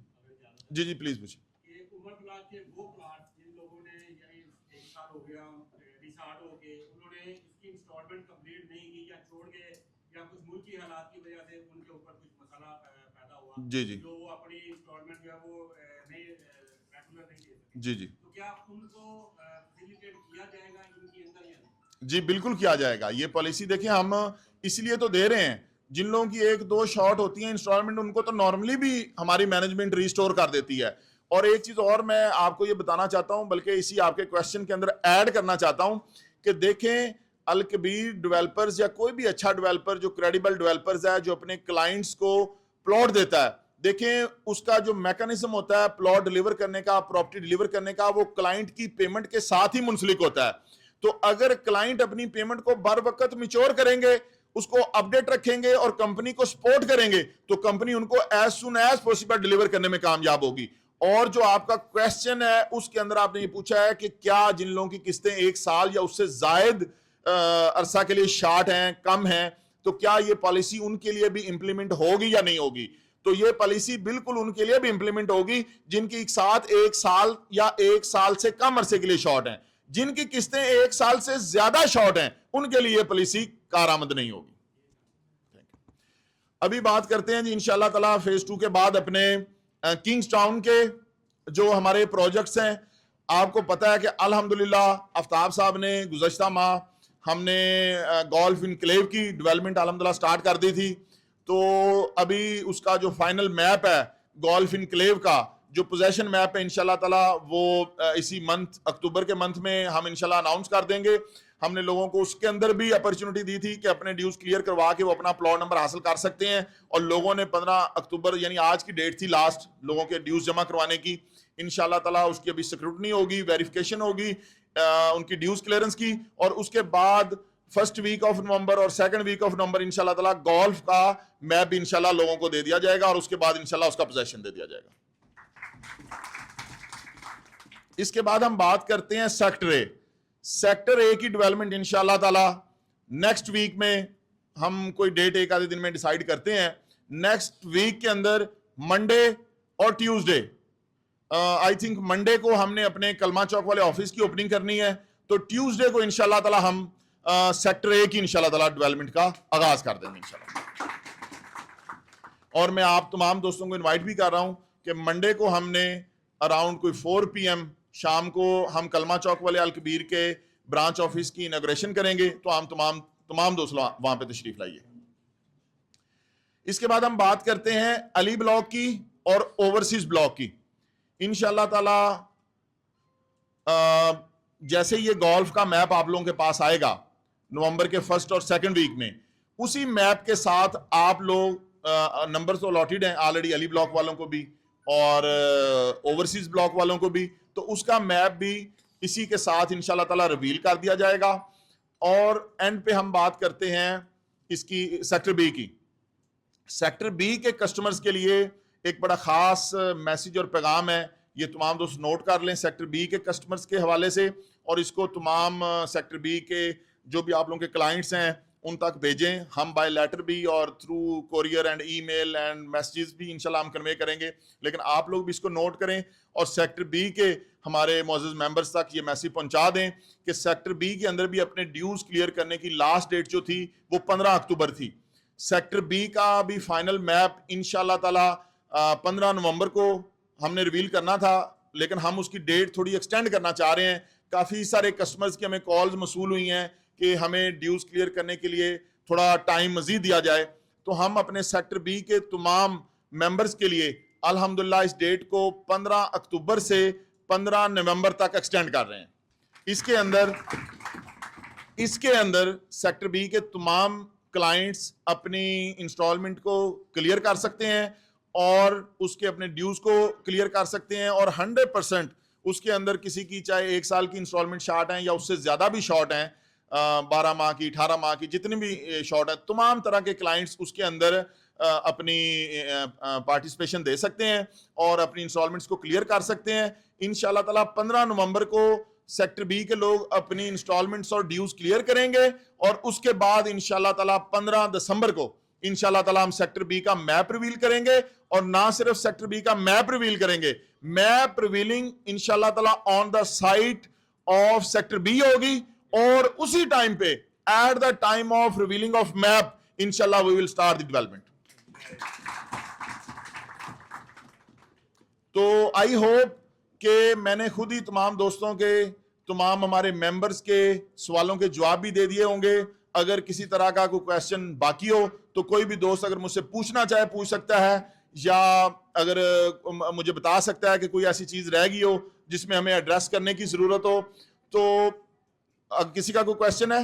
جی جی پلیز پوچھیں. عمر بلاک کے وہ پلاٹ جن لوگوں نے یعنی 1 سال ہو گیا ریسارٹ ہو کے انہوں نے اس کی انسٹالمنٹ کمپلیٹ نہیں کی یا چھوڑ گئے یا کچھ ملکی حالات کی وجہ سے ان کے اوپر کچھ مسئلہ پیدا ہوا جی جی جو اپنی انسٹالمنٹ جو ہے وہ نہیں ریگولر نہیں دے سکتے, جی جی تو کیا ان کو فیسیلیٹیٹ کیا جائے گا ان کے اندر یا نہیں؟ جی بالکل کیا جائے گا. یہ پالیسی دیکھیں ہم اس لیے تو دے رہے ہیں, جن لوگوں کی 1-2 شارٹ ہوتی ہیں انسٹالمنٹ ان کو تو نارملی بھی ہماری مینجمنٹ ریسٹور کر دیتی ہے. اور ایک چیز اور میں آپ کو یہ بتانا چاہتا ہوں بلکہ اسی آپ کے کویسچن کے اندر ایڈ کرنا چاہتا ہوں کہ دیکھیں الکبیر ڈیولپرز یا کوئی بھی اچھا ڈیولپر جو کریڈیبل ڈیولپرز ہے جو اپنے کلائنٹس کو پلاٹ دیتا ہے, دیکھیں اس کا جو میکانزم ہوتا ہے پلاٹ ڈیلیور کرنے کا, پراپرٹی ڈیلیور کرنے کا, وہ کلائنٹ کی پیمنٹ کے ساتھ ہی منسلک ہوتا ہے. تو اگر کلائنٹ اپنی پیمنٹ کو بر وقت میچور کریں گے, اس کو اپڈیٹ رکھیں گے اور کمپنی کو سپورٹ کریں گے تو کمپنی ان کو as soon as possible deliver کرنے میں کامیاب ہوگی. اور جو آپ کا کویسچن ہے اس کے اندر آپ نے یہ پوچھا ہے کہ کیا جن لوگوں کی قسطیں 1 سال یا اس سے زائد عرصہ کے لیے شارٹ ہیں, کم ہیں, تو کیا یہ پالیسی ان کے لیے بھی امپلیمنٹ ہوگی یا نہیں ہوگی؟ تو یہ پالیسی بالکل ان کے لیے بھی امپلیمنٹ ہوگی جن کی ایک ساتھ 1 سال یا 1 سال سے کم عرصے کے لیے شارٹ ہیں. جن کی قسطیں 1 سال سے زیادہ شارٹ ہیں ان کے لیے یہ پالیسی کارآمد نہیں ہوگی. ابھی بات کرتے ہیں جی انشاءاللہ تعالی فیز 2 کے بعد اپنے کنگز ٹاؤن کے جو ہمارے پروجیکٹس ہیں. آپ کو پتا ہے کہ الحمدللہ آفتاب صاحب نے گزشتہ ماہ ہم نے گولف انکلیو کی ڈیولپمنٹ الحمدللہ سٹارٹ کر دی تھی. تو ابھی اس کا جو فائنل میپ ہے گولف انکلیو کا, جو پوزیشن میپ ہے انشاءاللہ تعالی وہ اسی منتھ اکتوبر کے منتھ میں ہم انشاءاللہ اناؤنس کر دیں گے. ہم نے لوگوں کو اس کے اندر بھی اپرچونٹی دی تھی کہ اپنے ڈیوز کلیئر کروا کے وہ اپنا پلاٹ نمبر حاصل کر سکتے ہیں, اور لوگوں نے 15 اکتوبر یعنی آج کی ڈیٹ تھی لاسٹ لوگوں کے ڈیوز جمع کروانے کی. انشاءاللہ تعالی اس کی ابھی سکروٹنی ہوگی, ویریفیکیشن ہوگی ان کی ڈیوز کلیئرنس کی, اور اس کے بعد فرسٹ ویک آف نومبر اور سیکنڈ ویک آف نومبر انشاءاللہ تعالی گولف کا میپ بھی انشاءاللہ لوگوں کو دے دیا جائے گا, اور اس کے بعد انشاءاللہ اس کا پوزیشن دے دیا جائے گا. اس کے بعد ہم بات کرتے ہیں سیکٹر اے کی ڈیولپمنٹ انشاءاللہ تعالی نیکسٹ ویک میں ہم کوئی ڈیٹ ایک آدھے دن میں ڈیسائیڈ کرتے ہیں. نیکسٹ ویک کے اندر منڈے اور ٹیوزڈے, آئی تھنک منڈے کو ہم نے اپنے کلمہ چوک والے آفس کی اوپننگ کرنی ہے, تو ٹیوزڈے کو انشاءاللہ تعالی ہم سیکٹر اے کی انشاءاللہ تعالی ڈیولپمنٹ کا آغاز کر دیں گے انشاءاللہ. اور میں آپ تمام دوستوں کو انوائٹ بھی کر رہا ہوں کہ منڈے کو ہم نے اراؤنڈ کوئی 4 PM شام کو ہم کلمہ چوک والے الکبیر کے برانچ آفس کی اناگوریشن کریں گے, تو ہم تمام دوست وہاں پہ تشریف لائیے. اس کے بعد ہم بات کرتے ہیں علی بلاک کی اور اوورسیز بلاک کی. انشاءاللہ تعالی جیسے یہ گولف کا میپ آپ لوگوں کے پاس آئے گا نومبر کے فرسٹ اور سیکنڈ ویک میں, اسی میپ کے ساتھ آپ لوگ نمبر تو الاٹڈ ہیں آلریڈی علی بلاک والوں کو بھی اور اوورسیز بلاک والوں کو بھی, تو اس کا میپ بھی اسی کے ساتھ انشاءاللہ تعالی ریویل کر دیا جائے گا. اور اینڈ پہ ہم بات کرتے ہیں اس کی سیکٹر بی کی. سیکٹر بی کے کسٹمرز کے لیے ایک بڑا خاص میسیج اور پیغام ہے, یہ تمام دوست نوٹ کر لیں سیکٹر بی کے کسٹمرز کے حوالے سے, اور اس کو تمام سیکٹر بی کے جو بھی آپ لوگوں کے کلائنٹس ہیں ان تک بھیجیں. ہم بائی لیٹر بھی اور through courier and E male and messages بھی انشاءاللہ ہم کنوے کریں گے, لیکن آپ لوگ بھی اس کو نوٹ کریں اور سیکٹر بی کے ہمارے معزز ممبرز تک یہ میسیج پہنچا دیں کہ سیکٹر بی کے اندر بھی اپنے ڈیوز کلیئر کرنے کی لاسٹ ڈیٹ جو تھی وہ 15 اکتوبر تھی. سیکٹر بی کا بھی فائنل میپ انشاءاللہ تعالی 15 نومبر کو ہم نے ریویل کرنا تھا, لیکن ہم اس کی ڈیٹ تھوڑی ایکسٹینڈ کرنا چاہ رہے ہیں. کافی سارے کسٹمرز کی ہمیں کالز موصول ہوئی ہیں کہ ہمیں ڈیوز کلیئر کرنے کے لیے تھوڑا ٹائم مزید دیا جائے, تو ہم اپنے سیکٹر بی کے تمام ممبرز کے لیے الحمدللہ اس ڈیٹ کو 15 اکتوبر سے 15 نومبر تک ایکسٹینڈ کر رہے ہیں. اس کے اندر سیکٹر بی کے تمام کلائنٹس اپنی انسٹالمنٹ کو کلیئر کر سکتے ہیں اور اس کے اپنے ڈیوز کو کلیئر کر سکتے ہیں, اور 100% اس کے اندر کسی کی چاہے 1 سال کی انسٹالمنٹ شارٹ ہیں یا اس سے زیادہ بھی شارٹ ہیں, 12 ماہ کی 18 ماہ کی جتنی بھی شارٹ ہے, تمام طرح کے کلائنٹس اس کے اندر اپنی پارٹیسپیشن دے سکتے ہیں اور اپنی انسٹالمنٹس کو کلیئر کر سکتے ہیں. انشاءاللہ تعالیٰ 15 نومبر کو سیکٹر بی کے لوگ اپنی انسٹالمنٹس اور ڈیوز کلیئر کریں گے, اور اس کے بعد انشاءاللہ تعالیٰ 15 دسمبر کو انشاءاللہ تعالیٰ ہم سیکٹر بی کا میپ ریویل کریں گے, اور نہ صرف سیکٹر بی کا میپ ریویل کریں گے, میپ ریویلنگ انشاءاللہ تعالیٰ on the site of sector B ہوگی, اور اسی ٹائم پہ at the time of revealing of map انشاءاللہ we will start the development. تو آئی ہوپ کہ میں نے خود ہی تمام دوستوں کے, تمام ہمارے ممبرز کے سوالوں کے جواب بھی دے دیے ہوں گے. اگر کسی طرح کا کوئی کویسچن باقی ہو تو کوئی بھی دوست اگر مجھ سے پوچھنا چاہے پوچھ سکتا ہے, یا اگر مجھے بتا سکتا ہے کہ کوئی ایسی چیز رہ گئی ہو جس میں ہمیں ایڈریس کرنے کی ضرورت ہو. تو کسی کا کوئی کویسچن ہے؟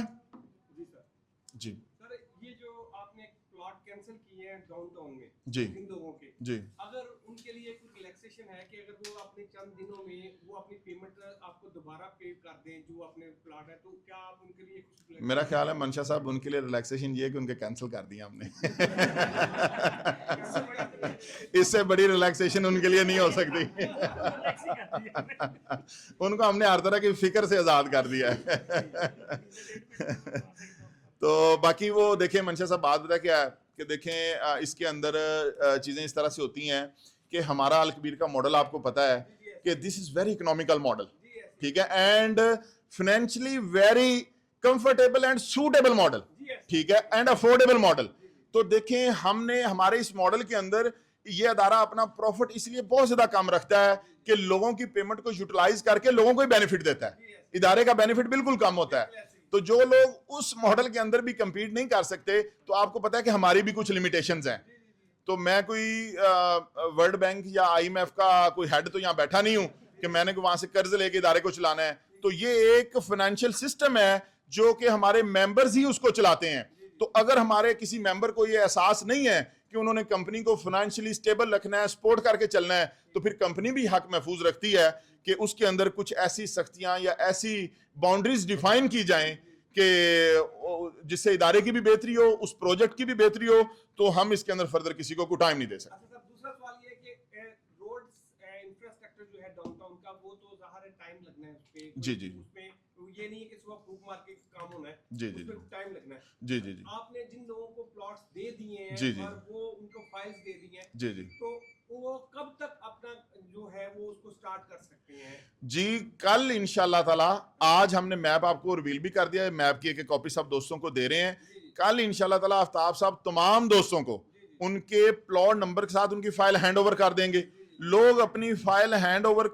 جی سر, یہ جو آپ نے پلاٹ کینسل کیے ہیں ڈاؤن ٹاؤن میں جی ان لوگوں کے, جی اگر ان کے لیے کوئی ریلیکسیشن ہے کہ اگر وہ اپنے چند دنوں میں وہ اپنی پیمنٹ آپ کو دوبارہ پے کر دیں جو اپنے پلاٹ ہے, تو کیا آپ ان کے لیے کچھ؟ میرا خیال ہے منشا صاحب ان کے لیے ریلیکسیشن یہ ہے کہ ان کے کینسل کر دیا ہم نے. اس سے بڑی ریلیکسیشن ان کے لیے نہیں ہو سکتی. ان کو ہم نے ہر طرح کی فکر سے آزاد کر دیا ہے. تو باقی وہ دیکھیں منشا صاحب بات بتا کیا ہے کہ دیکھیں اس کے اندر چیزیں اس طرح سے ہوتی ہیں کہ ہمارا الکبیر کا ماڈل آپ کو پتا ہے کہ دس از ویری اکنامیکل ماڈل, ٹھیک ہے, and financially very comfortable and suitable model, ٹھیک ہے, اینڈ افورڈیبل ماڈل. تو دیکھیں ہم نے ہمارے اس ماڈل کے اندر یہ ادارہ اپنا پروفٹ اس لیے بہت زیادہ کم رکھتا ہے کہ لوگوں کی پیمنٹ کو یوٹیلائز کر کے لوگوں کو ہی بینیفٹ دیتا ہے, ادارے کا بینیفٹ بالکل کم ہوتا ہے. تو جو لوگ اس ماڈل کے اندر بھی کمپیٹ نہیں کر سکتے, تو آپ کو پتا ہے کہ ہماری بھی کچھ لمیٹیشنز ہیں. تو میں کوئی ورلڈ بینک یا آئی ایم ایف کا کوئی ہیڈ تو یہاں بیٹھا نہیں ہوں کہ میں نے وہاں سے قرض لے کے ادارے کو چلانا ہے. تو یہ ایک فائنینشیل سسٹم ہے جو کہ ہمارے ممبرز ہی اس کو چلاتے ہیں. تو اگر ہمارے کسی ممبر کو یہ احساس نہیں ہے کہ انہوں نے کمپنی کو فائنینشلی سٹیبل رکھنا ہے, سپورٹ کر کے چلنا ہے, تو پھر کمپنی بھی حق محفوظ رکھتی ہے کہ اس کے اندر کچھ ایسی سختیاں یا ایسی باؤنڈریز ڈیفائن کی جائیں کہ جس سے ادارے کی بھی بہتری ہو, اس پروجیکٹ کی بھی بہتری ہو. تو ہم اس کے اندر فردر کسی کو کوئی ٹائم نہیں دے سکتے. دوسرا سوال یہ ہے کہ روڈز انفراسٹرکچر جو ہے ڈاؤن ٹاؤن کا, وہ تو ظاہر ہے ٹائم لگنا ہے اس پہ. جی جی, اس پہ یہ نہیں ہے کہ صبح پروف مار کے کام ہونا ہے, جی جی, ٹائم لگنا ہے. جی جی, آپ نے جن لوگوں کو پلاٹس دے دیے جی ہیں اور وہ ان کو فائلز دے دی ہیں, جی جی, تو وہ کب تک اپنا جو ہے وہ اس کو سٹارٹ کر سکتے ہیں؟ جی کل انشاءاللہ تعالی, آج ہم نے میپ آپ کو ریویل بھی کر دیا ہے, میپ کی ایک کاپی سب دوستوں کو دے رہے ہیں. کل انشاءاللہ تعالی آفتاب صاحب تمام دوستوں کو ان کے پلاٹ نمبر کے ساتھ ان کی فائل ہینڈ اوور کر دیں گے. لوگ اپنی فائل ہینڈ اوور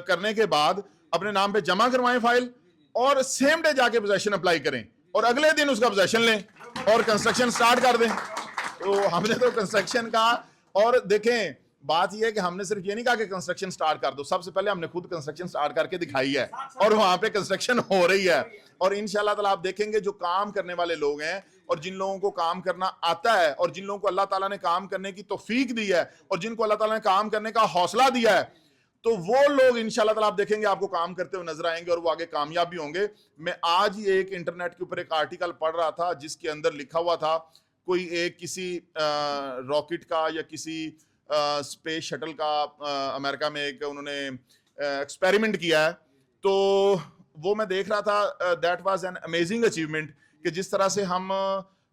کرنے کے بعد اپنے نام پہ جمع کروائیں فائل, اور سیم ڈے جا کے پوزیشن اپلائی کریں, اور اگلے دن اس کا پوزیشن لیں اور کنسٹرکشن سٹارٹ کر دیں. تو ہم نے تو کنسٹرکشن کا, اور دیکھیں بات یہ ہے کہ ہم نے صرف یہ نہیں کہا کہ کنسٹرکشن سٹارٹ کر دو, سب سے پہلے ہم نے خود کنسٹرکشن سٹارٹ کر کے دکھائی ہے, اور وہاں پہ کنسٹرکشن ہو رہی ہے. اور انشاءاللہ تعالیٰ آپ دیکھیں گے جو کام کرنے والے لوگ ہیں, اور جن لوگوں کو کام کرنا آتا ہے, اور جن لوگوں کو اللہ تعالیٰ نے کام کرنے کی توفیق دی ہے, اور جن کو اللہ تعالیٰ نے کام کرنے کا حوصلہ دیا ہے, تو وہ لوگ انشاءاللہ تعالیٰ آپ دیکھیں گے آپ کو کام کرتے ہوئے نظر آئیں گے, اور وہ آگے کامیاب بھی ہوں گے. میں آج ہی ایک انٹرنیٹ کے اوپر ایک آرٹیکل پڑھ رہا تھا جس کے اندر لکھا ہوا تھا کوئی ایک کسی راکٹ کا یا کسی اسپیس شٹل کا امریکہ میں ایک انہوں نے ایکسپیریمنٹ کیا ہے. تو وہ میں دیکھ رہا تھا, that was an amazing achievement, کہ جس طرح سے ہم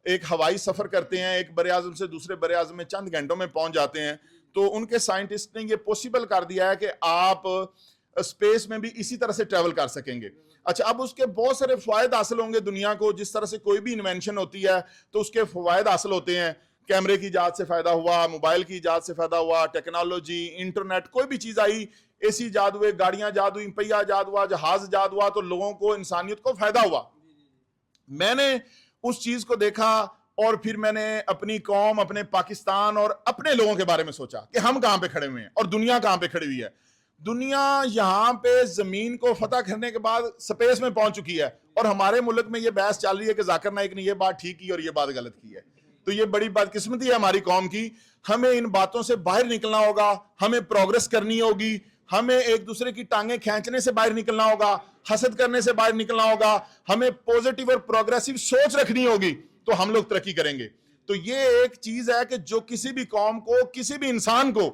ایک ہوائی سفر کرتے ہیں ایک بر اعظم سے دوسرے بر اعظم میں چند گھنٹوں میں پہنچ جاتے ہیں. تو ان کے سائنٹسٹ نے یہ پوسیبل کر دیا ہے کہ آپ اسپیس میں بھی اسی طرح سے ٹریول کر سکیں گے. اچھا, اب اس کے بہت سارے فوائد حاصل ہوں گے دنیا کو. جس طرح سے کوئی بھی انوینشن ہوتی ہے تو اس کے فوائد حاصل ہوتے ہیں. کیمرے کی ایجاد سے فائدہ ہوا, موبائل کی ایجاد سے فائدہ ہوا, ٹیکنالوجی, انٹرنیٹ, کوئی بھی چیز آئی, اے سی ایجاد ہوئے, گاڑیاں ایجاد ہوئی, پہیہ ایجاد ہوا, جہاز ایجاد ہوا, تو لوگوں کو, انسانیت کو فائدہ ہوا. میں نے اس چیز کو دیکھا اور پھر میں نے اپنی قوم, اپنے پاکستان اور اپنے لوگوں کے بارے میں سوچا کہ ہم کہاں پہ کھڑے ہوئے ہیں اور دنیا کہاں پہ کھڑی ہوئی ہے. دنیا یہاں پہ زمین کو فتح کرنے کے بعد سپیس میں پہنچ چکی ہے, اور ہمارے ملک میں یہ بحث چل رہی ہے کہ ذاکر نائک نے یہ بات ٹھیک کی اور یہ بات غلط کی ہے. تو یہ بڑی بدقسمتی ہے ہماری قوم کی. ہمیں ان باتوں سے باہر نکلنا ہوگا, ہمیں پروگرس کرنی ہوگی, ہمیں ایک دوسرے کی ٹانگیں کھینچنے سے باہر نکلنا ہوگا, حسد کرنے سے باہر نکلنا ہوگا, ہمیں پوزیٹیو اور پروگریسو سوچ رکھنی ہوگی, تو ہم لوگ ترقی کریں گے. تو یہ ایک چیز ہے کہ جو کسی بھی قوم کو, کسی بھی انسان کو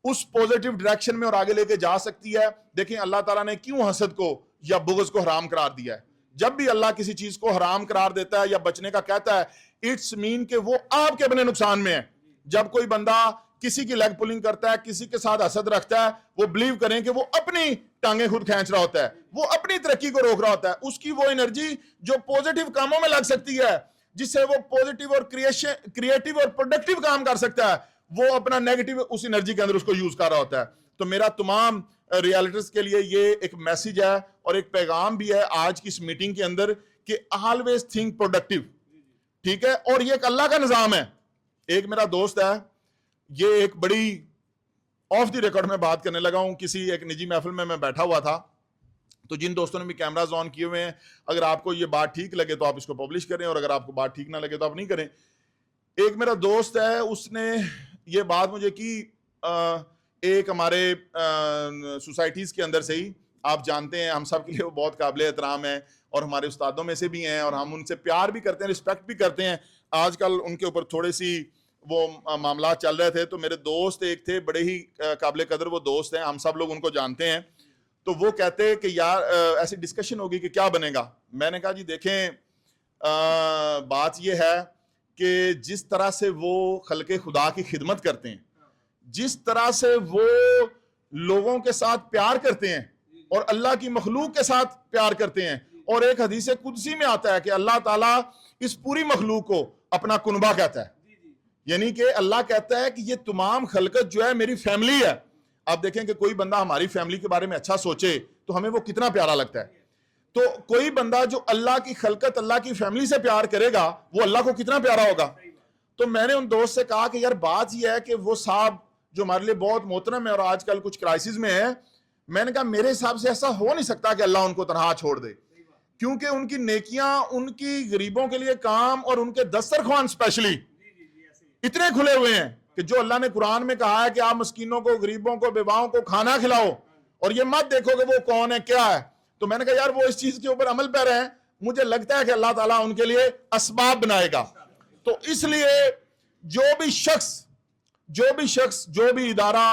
اس پوزیٹیو ڈائریکشن میں اور آگے لے کے جا سکتی ہے. دیکھیں اللہ تعالیٰ نے کیوں حسد کو یا بغض کو حرام قرار دیا ہے. جب بھی اللہ کسی چیز کو حرام قرار دیتا ہے یا بچنے کا کہتا ہے, اٹس مین کہ وہ آپ کے اپنے نقصان میں ہے. جب کوئی بندہ کسی کی لیگ پولنگ کرتا ہے, کسی کے ساتھ حسد رکھتا ہے, وہ بلیو کریں کہ وہ اپنی ٹانگیں خود کھینچ رہا ہوتا ہے, وہ اپنی ترقی کو روک رہا ہوتا ہے. اس کی وہ انرجی جو پوزیٹیو کاموں میں لگ سکتی ہے, جس سے وہ پوزیٹیو اور کریٹیو اور پروڈکٹیو کام کر سکتا ہے, وہ اپنا نیگیٹو اس انرجی کے اندر اس کو یوز کر رہا ہوتا ہے. تو میرا تمام ریالٹرز کے لیے یہ ایک میسج ہے اور ایک پیغام بھی ہے آج کی اس میٹنگ کے اندر کہ آلویز تھنک پروڈکٹیو. ٹھیک ہے, اور یہ ایک اللہ کا نظام ہے. ایک میرا دوست ہے, یہ ایک بڑی آف دی ریکارڈ میں بات کرنے لگا ہوں, کسی ایک نجی محفل میں بیٹھا ہوا تھا, تو جن دوستوں نے بھی کیمراز آن کیے ہوئے ہیں, اگر آپ کو یہ بات ٹھیک لگے تو آپ اس کو پبلش کریں, اور اگر آپ کو بات ٹھیک نہ لگے تو آپ نہیں کریں. ایک میرا دوست ہے, اس نے یہ بات مجھے کی, ایک ہمارے سوسائٹیز کے اندر سے ہی, آپ جانتے ہیں ہم سب کے لیے وہ بہت قابل احترام ہے اور ہمارے استادوں میں سے بھی ہیں, اور ہم ان سے پیار بھی کرتے ہیں, رسپیکٹ بھی کرتے ہیں. آج کل ان کے اوپر تھوڑے سی وہ معاملات چل رہے تھے, تو میرے دوست ایک تھے, بڑے ہی قابل قدر وہ دوست ہیں, ہم سب لوگ ان کو جانتے ہیں. تو وہ کہتے کہ یار ایسی ڈسکشن ہوگی کہ کیا بنے گا. میں نے کہا جی دیکھیں, بات یہ ہے کہ جس طرح سے وہ خلق خدا کی خدمت کرتے ہیں, جس طرح سے وہ لوگوں کے ساتھ پیار کرتے ہیں اور اللہ کی مخلوق کے ساتھ پیار کرتے ہیں, اور ایک حدیث قدسی میں آتا ہے کہ اللہ تعالیٰ اس پوری مخلوق کو اپنا کنبہ کہتا ہے, یعنی کہ اللہ کہتا ہے کہ یہ تمام خلقت جو ہے میری فیملی ہے. آپ دیکھیں کہ کوئی بندہ ہماری فیملی کے بارے میں اچھا سوچے تو ہمیں وہ کتنا پیارا لگتا ہے. تو کوئی بندہ جو اللہ کی خلقت, اللہ کی فیملی سے پیار کرے گا, وہ اللہ کو کتنا پیارا ہوگا. تو میں نے ان دوست سے کہا کہ یار بات یہ ہے کہ وہ صاحب جو ہمارے لیے بہت محترم ہے اور آج کل کچھ کرائسس میں ہے, میں نے کہا میرے حساب سے ایسا ہو نہیں سکتا کہ اللہ ان کو تنہا چھوڑ دے, کیونکہ ان کی نیکیاں, ان کی غریبوں کے لیے کام اور ان کے دسترخوان اسپیشلی اتنے کھلے ہوئے ہیں کہ جو اللہ نے قرآن میں کہا ہے کہ آپ مسکینوں کو, غریبوں کو, بیواؤں کو کھانا کھلاؤ, اور یہ مت دیکھو کہ وہ کون ہے کیا ہے. تو میں نے کہا یار وہ اس چیز کے اوپر عمل پہ رہے ہیں, مجھے لگتا ہے کہ اللہ تعالیٰ ان کے لیے اسباب بنائے گا. تو اس لیے جو بھی شخص جو بھی ادارہ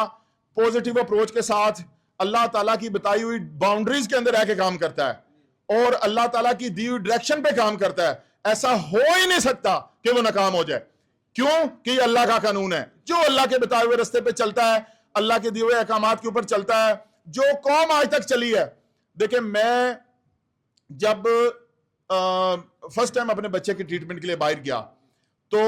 پوزیٹیو اپروچ کے ساتھ اللہ تعالیٰ کی بتائی ہوئی باؤنڈریز کے اندر رہ کے کام کرتا ہے اور اللہ تعالیٰ کی دی ہوئی ڈائریکشن پہ کام کرتا ہے, ایسا ہو ہی نہیں سکتا کہ وہ ناکام ہو جائے. کیوں کہ یہ اللہ کا قانون ہے. جو اللہ کے بتائے ہوئے رستے پہ چلتا ہے, اللہ کے دیے ہوئے احکامات کے اوپر چلتا ہے, جو قوم آج تک چلی ہے. دیکھیں میں جب فرسٹ ٹائم اپنے بچے کی ٹریٹمنٹ کے لیے باہر گیا, تو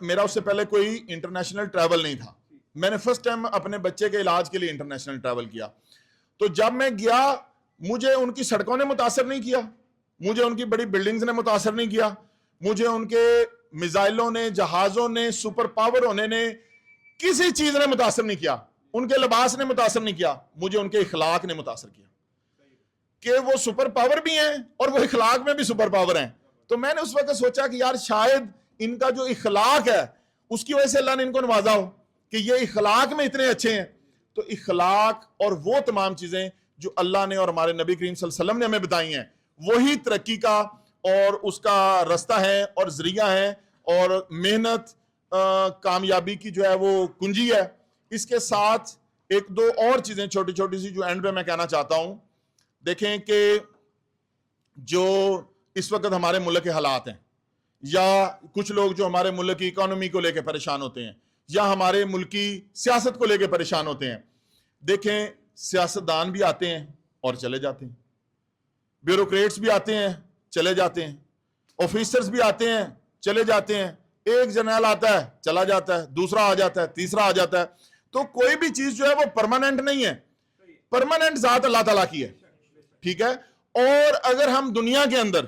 میرا اس سے پہلے کوئی انٹرنیشنل ٹریول نہیں تھا. میں نے فرسٹ ٹائم اپنے بچے کے علاج کے لیے انٹرنیشنل ٹریول کیا. تو جب میں گیا, مجھے ان کی سڑکوں نے متاثر نہیں کیا, مجھے ان کی بڑی بلڈنگز نے متاثر نہیں کیا, مجھے ان کے میزائلوں نے, جہازوں نے, سپر پاور ہونے نے, کسی چیز نے متاثر نہیں کیا, ان کے لباس نے متاثر نہیں کیا, مجھے ان کے اخلاق نے متاثر کیا کہ وہ سپر پاور بھی ہیں اور وہ اخلاق میں بھی سپر پاور ہیں. تو میں نے اس وقت سوچا کہ یار شاید ان کا جو اخلاق ہے اس کی وجہ سے اللہ نے ان کو نوازا ہو کہ یہ اخلاق میں اتنے اچھے ہیں. تو اخلاق اور وہ تمام چیزیں جو اللہ نے اور ہمارے نبی کریم صلی اللہ علیہ وسلم نے ہمیں بتائی ہیں, وہی ترقی کا اور اس کا رستہ ہے اور ذریعہ ہے, اور محنت کامیابی کی جو ہے وہ کنجی ہے. اس کے ساتھ ایک دو اور چیزیں چھوٹی چھوٹی سی جو اینڈ پہ میں کہنا چاہتا ہوں. دیکھیں کہ جو اس وقت ہمارے ملک کے حالات ہیں, یا کچھ لوگ جو ہمارے ملک کی اکانومی کو لے کے پریشان ہوتے ہیں, یا ہمارے ملک کی سیاست کو لے کے پریشان ہوتے ہیں. دیکھیں سیاستدان بھی آتے ہیں اور چلے جاتے ہیں, بیوروکریٹس بھی آتے ہیں چلے جاتے ہیں, آفیسرز بھی آتے ہیں چلے جاتے ہیں, ایک جنرل آتا ہے چلا جاتا ہے, دوسرا آ جاتا ہے, تیسرا آ جاتا ہے. تو کوئی بھی چیز جو ہے وہ پرماننٹ نہیں ہے, پرماننٹ ذات اللہ تعالیٰ کی ہے. ٹھیک ہے. اور اگر ہم دنیا کے اندر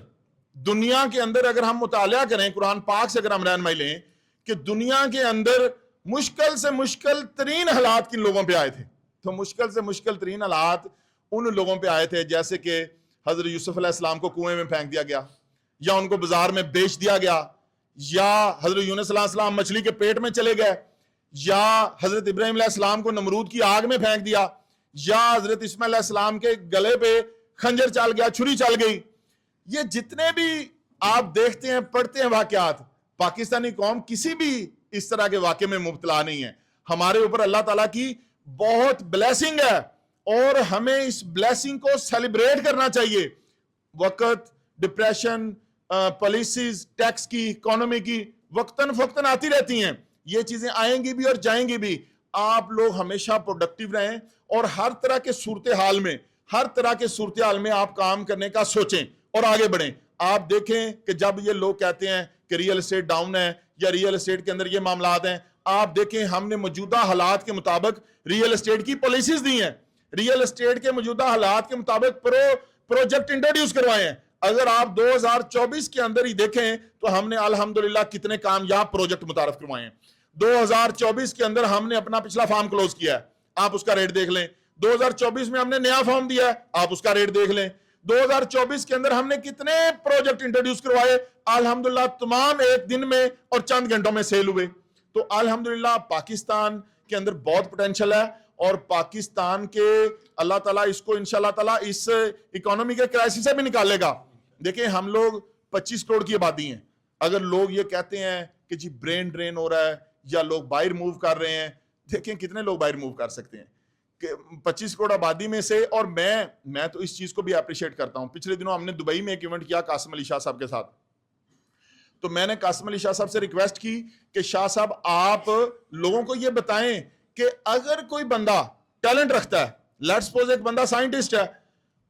دنیا کے اندر اگر ہم مطالعہ کریں قرآن پاک سے اگر ہم رہنمائی لیں کہ دنیا کے اندر مشکل سے مشکل ترین حالات کن لوگوں پہ آئے تھے, تو مشکل سے مشکل ترین حالات ان لوگوں پہ آئے تھے جیسے کہ حضرت یوسف علیہ السلام کو کنویں میں پھینک دیا گیا, یا ان کو بازار میں بیچ دیا گیا, یا حضرت یونس علیہ السلام مچھلی کے پیٹ میں چلے گئے, یا حضرت ابراہیم علیہ السلام کو نمرود کی آگ میں پھینک دیا, یا حضرت اسماعیل علیہ السلام کے گلے پہ خنجر چل گیا, چھری چل گئی. یہ جتنے بھی آپ دیکھتے ہیں پڑھتے ہیں واقعات, پاکستانی قوم کسی بھی اس طرح کے واقعے میں مبتلا نہیں ہے. ہمارے اوپر اللہ تعالیٰ کی بہت بلیسنگ ہے اور ہمیں اس بلیسنگ کو سیلیبریٹ کرنا چاہیے. وقت ڈپریشن, پالیسیز, ٹیکس کی, اکانومی کی وقتاً فوقتاً آتی رہتی ہیں, یہ چیزیں آئیں گی بھی اور جائیں گی بھی. آپ لوگ ہمیشہ پروڈکٹیو رہیں اور ہر طرح کے صورتحال میں آپ کام کرنے کا سوچیں اور آگے بڑھیں. آپ دیکھیں کہ جب یہ لوگ کہتے ہیں کہ ریئل اسٹیٹ ڈاؤن ہے یا ریئل اسٹیٹ کے اندر یہ معاملات ہیں, آپ دیکھیں ہم نے موجودہ حالات کے مطابق ریئل اسٹیٹ کی پالیسیز دی ہیں, ریئل اسٹیٹ کے موجودہ حالات کے مطابق پروجیکٹ انٹروڈیوس کروائے ہیں. اگر آپ 2024 کے اندر ہی دیکھیں تو ہم نے الحمدللہ کتنے کامیاب پروجیکٹ متعارف کروائے ہیں. 2024 کے اندر ہم نے اپنا پچھلا فارم کلوز کیا ہے, آپ اس کا ریٹ دیکھ لیں. 2024 میں ہم نے نیا فارم دیا ہے, آپ اس کا ریٹ دیکھ لیں. 2024 کے اندر ہم نے کتنے پروجیکٹ انٹروڈیوس کروائے, الحمدللہ تمام ایک دن میں اور چند گھنٹوں میں سیل ہوئے. تو الحمدللہ پاکستان کے اندر بہت پوٹینشل ہے اور پاکستان کے اللہ تعالیٰ اس کو انشاءاللہ تعالیٰ اس اکانومی کے کرائسس سے بھی نکالے گا. دیکھیں ہم لوگ 25 کروڑ کی آبادی ہیں. اگر لوگ یہ کہتے ہیں کہ جی برین ڈرین ہو رہا ہے یا لوگ باہر موو کر رہے ہیں, دیکھیں کتنے لوگ باہر موو کر سکتے ہیں 25 کروڑ آبادی میں سے. اور میں تو اس چیز کو بھی اپریشیٹ کرتا ہوں. پچھلے دنوں ہم نے دبئی میں ایک ایونٹ کیا قاسم علی شاہ صاحب کے ساتھ, تو میں نے قاسم علی شاہ صاحب سے ریکویسٹ کی کہ شاہ صاحب آپ لوگوں کو یہ بتائیں کہ اگر کوئی بندہ ٹیلنٹ رکھتا ہے, لیٹس سپوز ایک بندہ سائنٹسٹ ہے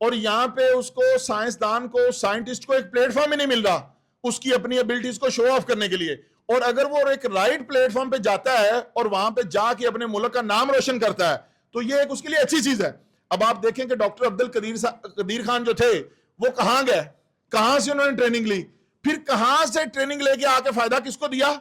اور یہاں پہ اس کو سائنسدان کو سائنٹسٹ کو ایک پلیٹ فارم ہی نہیں مل رہا اس کی اپنی ابیلٹیز کو شو آف کرنے کے لیے, اور اگر وہ ایک رائٹ پلیٹ فارم پہ جاتا ہے اور وہاں پہ جا کے اپنے ملک کا نام روشن کرتا ہے تو یہ ایک اس کے لیے اچھی چیز ہے. اب آپ دیکھیں کہ ڈاکٹر عبد القدیر خان جو تھے وہ کہاں گئے, کہاں سے انہوں نے ٹریننگ لی, پھر کہاں سے ٹریننگ لے کے آ کے فائدہ کس کو دیا,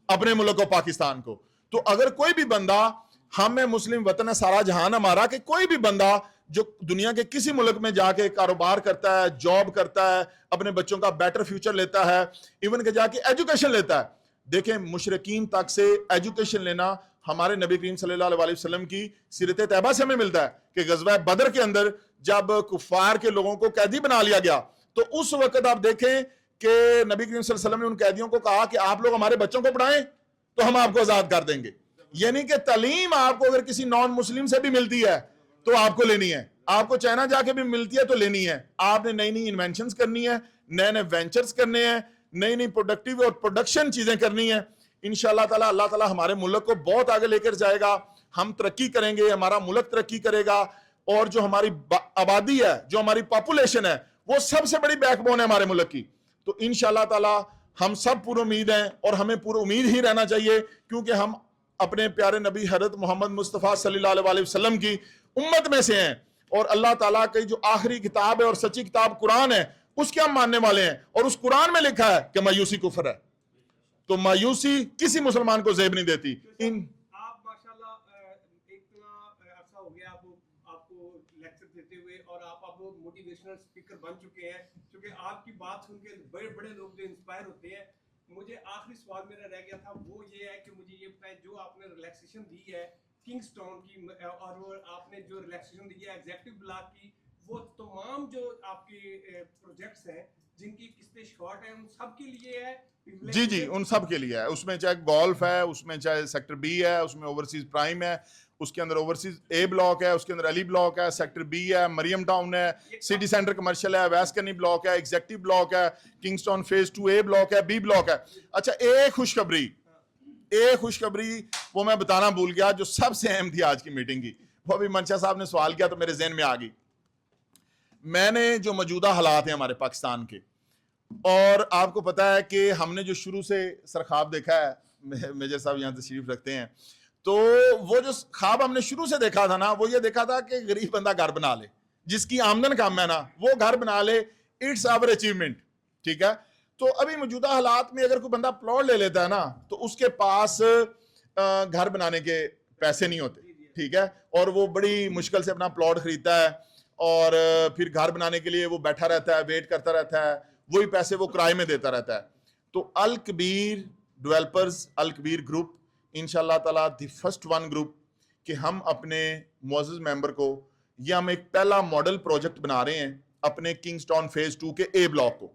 اپنے ملک کو, پاکستان کو. تو اگر کوئی بھی بندہ, ہمیں مسلم وطن ہے سارا جہان ہمارا, کہ کوئی بھی بندہ جو دنیا کے کسی ملک میں جا کے کاروبار کرتا ہے, جاب کرتا ہے, اپنے بچوں کا بیٹر فیوچر لیتا ہے, ایون کہ جا کے ایجوکیشن لیتا ہے. دیکھیں مشرقین تک سے ایجوکیشن لینا ہمارے نبی کریم صلی اللہ علیہ وسلم کی سیرت طیبہ سے ہمیں ملتا ہے کہ غزوہ بدر کے اندر جب کفار کے لوگوں کو قیدی بنا لیا گیا تو اس وقت آپ دیکھیں کہ نبی کریم صلی اللہ علیہ وسلم نے ان قیدیوں کو کہا کہ آپ لوگ ہمارے بچوں کو پڑھائیں تو ہم آپ کو آزاد کر دیں گے. یعنی کہ تعلیم آپ کو اگر کسی نان مسلم سے بھی ملتی ہے تو آپ کو لینی ہے, آپ کو چائنا جا کے بھی ملتی ہے تو لینی ہے. آپ نے نئی نئی انوینشنز کرنی ہے, نئے نئے وینچرز کرنے ہیں, نئی نئی پروڈکٹیو اور پروڈکشن چیزیں کرنی ہیں. انشاءاللہ تعالیٰ اللہ تعالیٰ ہمارے ملک کو بہت آگے لے کر جائے گا, ہم ترقی کریں گے, ہمارا ملک ترقی کرے گا, اور جو ہماری آبادی ہے, جو ہماری پاپولیشن ہے, وہ سب سے بڑی بیک بون ہے ہمارے ملک کی. تو انشاءاللہ تعالیٰ ہم سب پور امید ہیں اور ہمیں پور امید ہی رہنا چاہیے, کیونکہ ہم اپنے پیارے نبی حضرت محمد مصطفیٰ صلی اللہ علیہ وسلم کی امت میں سے ہیں, اور اللہ تعالیٰ کی جو آخری کتاب ہے اور سچی کتاب قرآن ہے اس کے ہم ماننے والے ہیں, اور اس قرآن میں لکھا ہے کہ مایوسی کفر ہے. تو مایوسی کسی مسلمان کو زیب نہیں دیتی. آپ ماشاءاللہ اتنا عرصہ ہو گیا آپ کو لیکچر دیتے ہوئے, اور آپ اب موٹیویشنل اسپیکر بن چکے ہیں, کیونکہ آپ کی بات سن کے بڑے بڑے لوگ جو انسپائر ہوتے ہیں. مجھے آخری سوال میرا رہ گیا تھا, وہ یہ ہے کہ مجھے یہ بتائیں جو آپ نے ریلیکسیشن دی ہے کنگسٹون کی, اور وہ آپ نے جو ریلیکسیشن دی ہے ایگزیکٹو بلاک کی, وہ تمام جو آپ کے پروجیکٹس ہیں جن کی قسطیں شارٹ ہیں ان سب کے لیے ہے؟ جی ان سب کے لیے ہے. اس میں چاہے گولف ہے, اس میں چاہے سیکٹر بی ہے, اس میں اوورسیز پرائم ہے, اس کے اندر اوورسیز اے بلاک ہے, اس کے اندر علی بلاک ہے, سیکٹر بی ہے, مریم ٹاؤن ہے, سٹی سینٹر کمرشل ہے, ویسٹ کنی بلاک ہے, ایگزیکٹو بلاک ہے, کنگسٹون فیز 2 اے بلاک ہے, بی بلاک ہے. اچھا ایک خوشخبری وہ میں بتانا بھول گیا جو سب سے اہم تھی آج کی میٹنگ کی, وہ بھی منشا صاحب نے سوال کیا تو میرے ذہن میں آ گئی. میں نے جو موجودہ حالات ہیں ہمارے پاکستان کے, اور آپ کو پتا ہے کہ ہم نے جو شروع سے سرخواب دیکھا ہے, میجر صاحب یہاں تشریف رکھتے ہیں, تو وہ جو خواب ہم نے شروع سے دیکھا تھا نا, وہ یہ دیکھا تھا کہ غریب بندہ گھر بنا لے, جس کی آمدن کم ہے نا وہ گھر بنا لے, اٹس آور اچیومنٹ. ٹھیک ہے. تو ابھی موجودہ حالات میں اگر کوئی بندہ پلاٹ لے لیتا ہے نا تو اس کے پاس گھر بنانے کے پیسے نہیں ہوتے, ٹھیک ہے, اور وہ بڑی مشکل سے اپنا پلاٹ خریدتا ہے اور پھر گھر بنانے کے لیے وہ بیٹھا رہتا ہے, ویٹ کرتا رہتا ہے, وہی پیسے وہ کرائے میں دیتا رہتا ہے. تو الکبیر ڈیولپرز, الکبیر گروپ انشاءاللہ تعالیٰ دی فرسٹ ون گروپ کہ ہم اپنے معزز ممبر کو, یہ ہم ایک پہلا ماڈل پروجیکٹ بنا رہے ہیں اپنے کنگسٹون فیز 2 کے اے بلاک کو,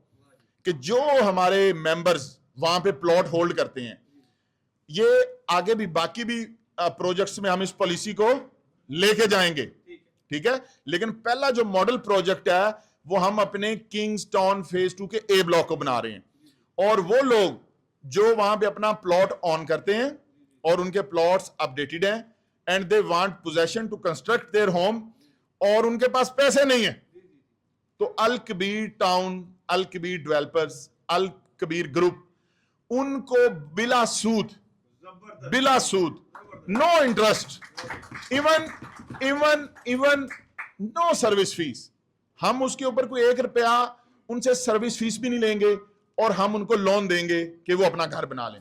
کہ جو ہمارے ممبرز وہاں پہ پلاٹ ہولڈ کرتے ہیں, یہ آگے بھی باقی بھی پروجیکٹس میں ہم اس پالیسی کو لے کے جائیں گے, ٹھیک ہے, لیکن پہلا جو ماڈل پروجیکٹ ہے وہ ہم اپنے کنگسٹون فیز 2 کے اے بلاک کو بنا رہے ہیں. اور وہ لوگ جو وہاں پہ اپنا پلاٹ آن کرتے ہیں اور ان کے پلاٹس اپڈیٹڈ ہیں and they want position to construct their home اور ان کے پاس پیسے نہیں ہیں, تو Al Kabir town, Al Kabir developers, Al Kabir group ان کو بلا سود, بلا سود, no interest, even no service fee, ہم اس کے اوپر کوئی 1 روپیہ ان سے سروس فیس بھی نہیں لیں گے اور ہم ان کو لون دیں گے کہ وہ اپنا گھر بنا لیں,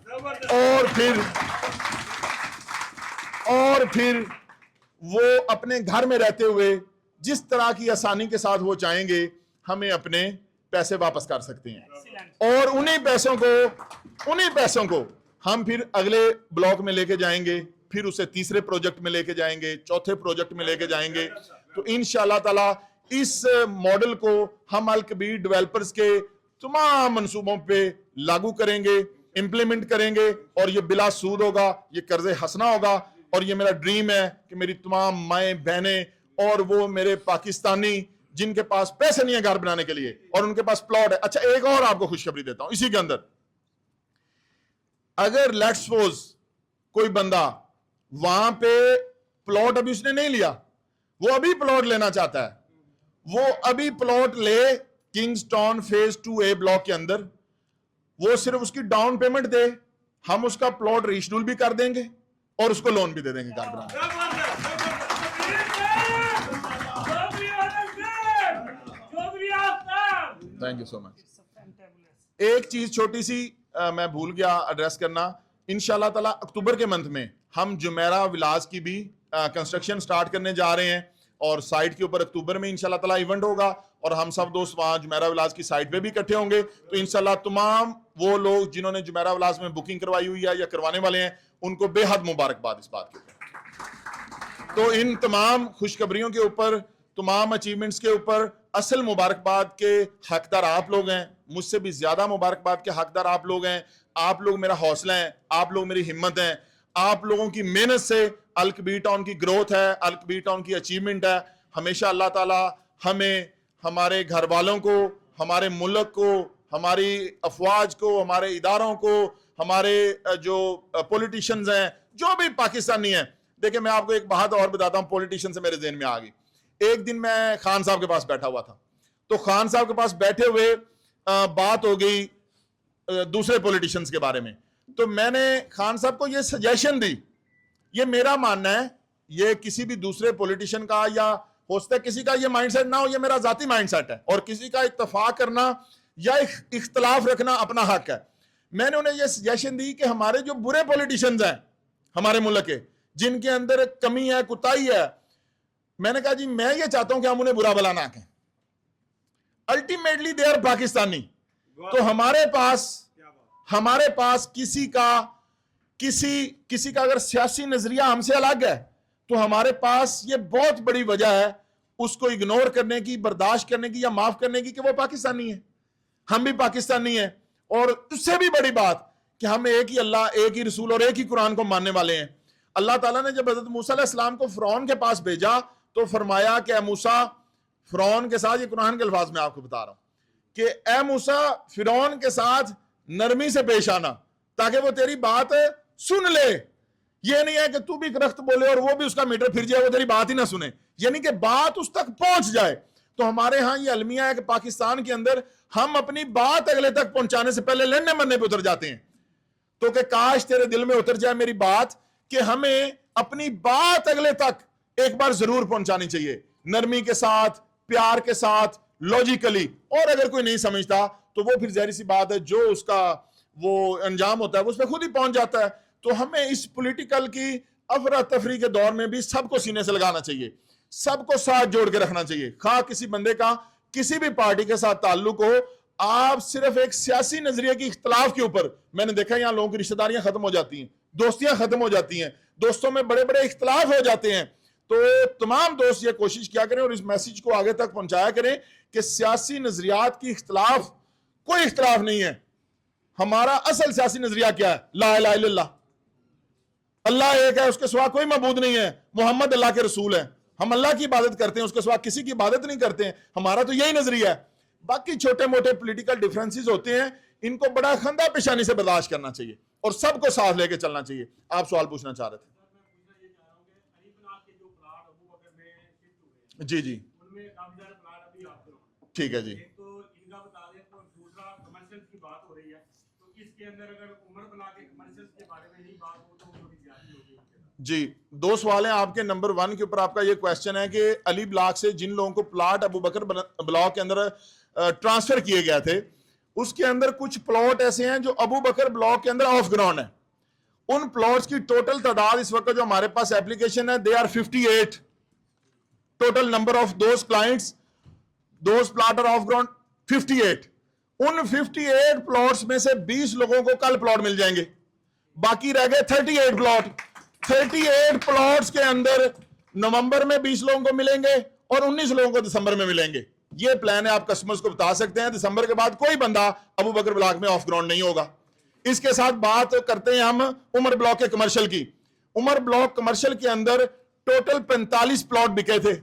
اور پھر وہ اپنے گھر میں رہتے ہوئے جس طرح کی آسانی کے ساتھ وہ چاہیں گے ہمیں اپنے پیسے واپس کر سکتے ہیں, اور انہی پیسوں کو ہم پھر اگلے بلاک میں لے کے جائیں گے, پھر اسے تیسرے پروجیکٹ میں لے کے جائیں گے, چوتھے پروجیکٹ میں لے کے جائیں گے. تو انشاءاللہ تعالی اس ماڈل کو ہم الکبیر ڈیولپرز کے تمام منصوبوں پہ لاگو کریں گے, امپلیمنٹ کریں گے, اور یہ بلا سود ہوگا, یہ قرض حسنہ ہوگا. اور یہ میرا ڈریم ہے کہ میری تمام مائیں بہنیں اور وہ میرے پاکستانی جن کے پاس پیسے نہیں ہیں گھر بنانے کے لیے اور ان کے پاس پلاٹ ہے. اچھا ایک اور آپ کو خوشخبری دیتا ہوں اسی کے اندر, اگر لیٹس سپوز کوئی بندہ وہاں پہ پلاٹ ابھی اس نے نہیں لیا, وہ ابھی پلاٹ لینا چاہتا ہے, وہ ابھی پلاٹ لے کنگسٹون فیز 2 اے بلاک کے اندر, وہ صرف اس کی ڈاؤن پیمنٹ دے, ہم اس کا پلاٹ ریشیڈول بھی کر دیں گے اور اس کو لون بھی دے دیں گے گھر بنانے. تھینک یو سو مچ. ایک چیز چھوٹی سی میں بھول گیا ایڈریس کرنا, انشاءاللہ تعالیٰ اکتوبر کے منتھ میں ہم جمیرہ ولاز کی بھی کنسٹرکشن سٹارٹ کرنے جا رہے ہیں, اور سائٹ کے اوپر اکتوبر میں انشاءاللہ تعالیٰ ایونٹ ہوگا اور ہم سب دوست وہاں جمیرہ ولاز کی سائٹ پہ بھی اکٹھے ہوں گے. تو انشاءاللہ تمام وہ لوگ جنہوں نے جمیرہ ولاز میں بکنگ کروائی ہوئی ہے یا کروانے والے ہیں ان کو بے حد مبارکباد اس بات کے اوپر. تو ان تمام خوشخبریوں کے اوپر, تمام اچیومنٹس کے اوپر اصل مبارکباد کے حقدار آپ لوگ ہیں, مجھ سے بھی زیادہ مبارکباد کے حقدار آپ لوگ ہیں. آپ لوگ میرا حوصلہ ہیں, آپ لوگ میری ہمت ہیں, آپ لوگوں کی محنت سے الکبیر ٹاؤن کی گروتھ ہے, الکبیر ٹاؤن کی اچیومنٹ ہے. ہمیشہ اللہ تعالیٰ ہمیں, ہمارے گھر والوں کو, ہمارے ملک کو, ہماری افواج کو, ہمارے اداروں کو, ہمارے جو پولیٹیشنز ہیں, جو بھی پاکستانی ہیں. دیکھیں میں آپ کو ایک بات اور بتاتا ہوں, پولیٹیشن سے میرے ذہن میں آ گئی. ایک دن میں خان صاحب کے پاس بیٹھا ہوا تھا, تو خان صاحب کے پاس بیٹھے ہوئے بات ہو گئی دوسرے پولیٹیشنز کے بارے میں. تو میں نے خان صاحب کو یہ سجیشن دی, یہ میرا ماننا ہے, یہ کسی بھی دوسرے پولیٹیشن کا یا ہو سکتا ہے کسی کا یہ مائنڈ سیٹ نہ ہو, یہ میرا ذاتی مائنڈ سیٹ ہے, اور کسی کا اتفاق کرنا یا اختلاف رکھنا اپنا حق ہے. میں نے انہیں یہ سجیشن دی کہ ہمارے جو برے پولیٹیشنز ہیں ہمارے ملک کے, جن کے اندر کمی ہے, کوتاہی ہے, میں نے کہا جی میں یہ چاہتا ہوں کہ ہم انہیں برا بلا نہ کہیں, الٹیمیٹلی دے آر پاکستانی. تو ہمارے پاس کسی کا اگر سیاسی نظریہ ہم سے الگ ہے تو ہمارے پاس یہ بہت بڑی وجہ ہے اس کو اگنور کرنے کی, برداشت کرنے کی یا معاف کرنے کی کہ وہ پاکستانی ہے, ہم بھی پاکستانی ہیں. اور اس سے بھی بڑی بات کہ ہم ایک ہی اللہ, ایک ہی رسول اور ایک ہی قرآن کو ماننے والے ہیں. اللہ تعالیٰ نے جب حضرت موسیٰ علیہ السلام کو فرعون کے پاس بھیجا تو فرمایا کہ اے موسیٰ, فرعون کے ساتھ, یہ قرآن کے الفاظ میں آپ کو بتا رہا ہوں, کہ اے موسیٰ فرعون کے ساتھ نرمی سے پیش آنا تاکہ وہ تیری بات سن لے. یہ نہیں ہے کہ تو بھی درخت بولے اور وہ بھی اس کا میٹر پھر جائے, وہ تیری بات ہی نہ سنے, یعنی کہ بات اس تک پہنچ جائے. تو ہمارے ہاں یہ المیہ ہے کہ پاکستان کے اندر ہم اپنی بات اگلے تک پہنچانے سے پہلے لڑنے مرنے پہ اتر جاتے ہیں. تو کہ کاش تیرے دل میں اتر جائے میری بات کہ ہمیں اپنی بات اگلے تک ایک بار ضرور پہنچانی چاہیے, نرمی کے ساتھ, پیار کے ساتھ, لاجیکلی. اور اگر کوئی نہیں سمجھتا تو وہ پھر ظاہر سی بات ہے جو اس کا وہ انجام ہوتا ہے وہ اس پہ خود ہی پہنچ جاتا ہے. تو ہمیں اس پولیٹیکل کی افراتفری کے دور میں بھی سب کو سینے سے لگانا چاہیے, سب کو ساتھ جوڑ کے رکھنا چاہیے, خواہ کسی بندے کا کسی بھی پارٹی کے ساتھ تعلق ہو. آپ صرف ایک سیاسی نظریے کی اختلاف کے اوپر, میں نے دیکھا یہاں لوگوں کی رشتہ داریاں ختم ہو جاتی ہیں, دوستیاں ختم ہو جاتی ہیں, دوستوں میں بڑے بڑے اختلاف ہو جاتے ہیں. تو تمام دوست یہ کوشش کیا کریں اور اس میسیج کو آگے تک پہنچایا کریں کہ سیاسی نظریات کی اختلاف کوئی اختلاف نہیں ہے. ہمارا اصل سیاسی نظریہ کیا ہے؟ لا الہ الا اللہ, اللہ ایک ہے, اس کے سوا کوئی معبود نہیں ہے, محمد اللہ کے رسول ہیں, ہم اللہ کی عبادت کرتے ہیں, اس کے سوا کسی کی عبادت نہیں کرتے ہیں. ہمارا تو یہی نظریہ ہے. باقی چھوٹے موٹے پولیٹیکل ڈیفرنسز ہوتے ہیں, ان کو بڑا خندہ پیشانی سے برداشت کرنا چاہیے اور سب کو ساتھ لے کے چلنا چاہیے. آپ سوال پوچھنا چاہ رہے تھے. جی جی ٹھیک ہے جی. جی دو سوال ہیں آپ کے. نمبر 1 کے اوپر آپ کا یہ کویسچن ہے کہ علی بلاک سے جن لوگوں کو پلاٹ ابو بکر بلاک کے اندر ٹرانسفر کیے گئے تھے, اس کے اندر کچھ پلاٹ ایسے ہیں جو ابو بکر بلاک کے اندر آف گراؤنڈ ہیں. ان پلاٹس کی ٹوٹل تعداد اس وقت جو ہمارے پاس اپلیکیشن ہے, they are 58. Total number of those clients, those plot are of ground 58. ان 58 پلاٹس میں سے 20 لوگوں کو کل پلاٹ مل جائیں گے, باقی رہ گئے 38 پلاٹ. 38 پلاٹس کے اندر نومبر میں 20 لوگوں کو ملیں گے اور 19 لوگوں کو دسمبر میں ملیں گے. یہ پلان ہے, آپ کسٹمرز کو بتا سکتے ہیں. دسمبر کے بعد کوئی بندہ ابو بکر بلاک میں آف گراؤنڈ نہیں ہوگا. اس کے ساتھ بات کرتے ہیں ہم عمر بلاک کے کمرشل کی. عمر بلاک کمرشل کے اندر ٹوٹل 45 پلاٹ بکے تھے.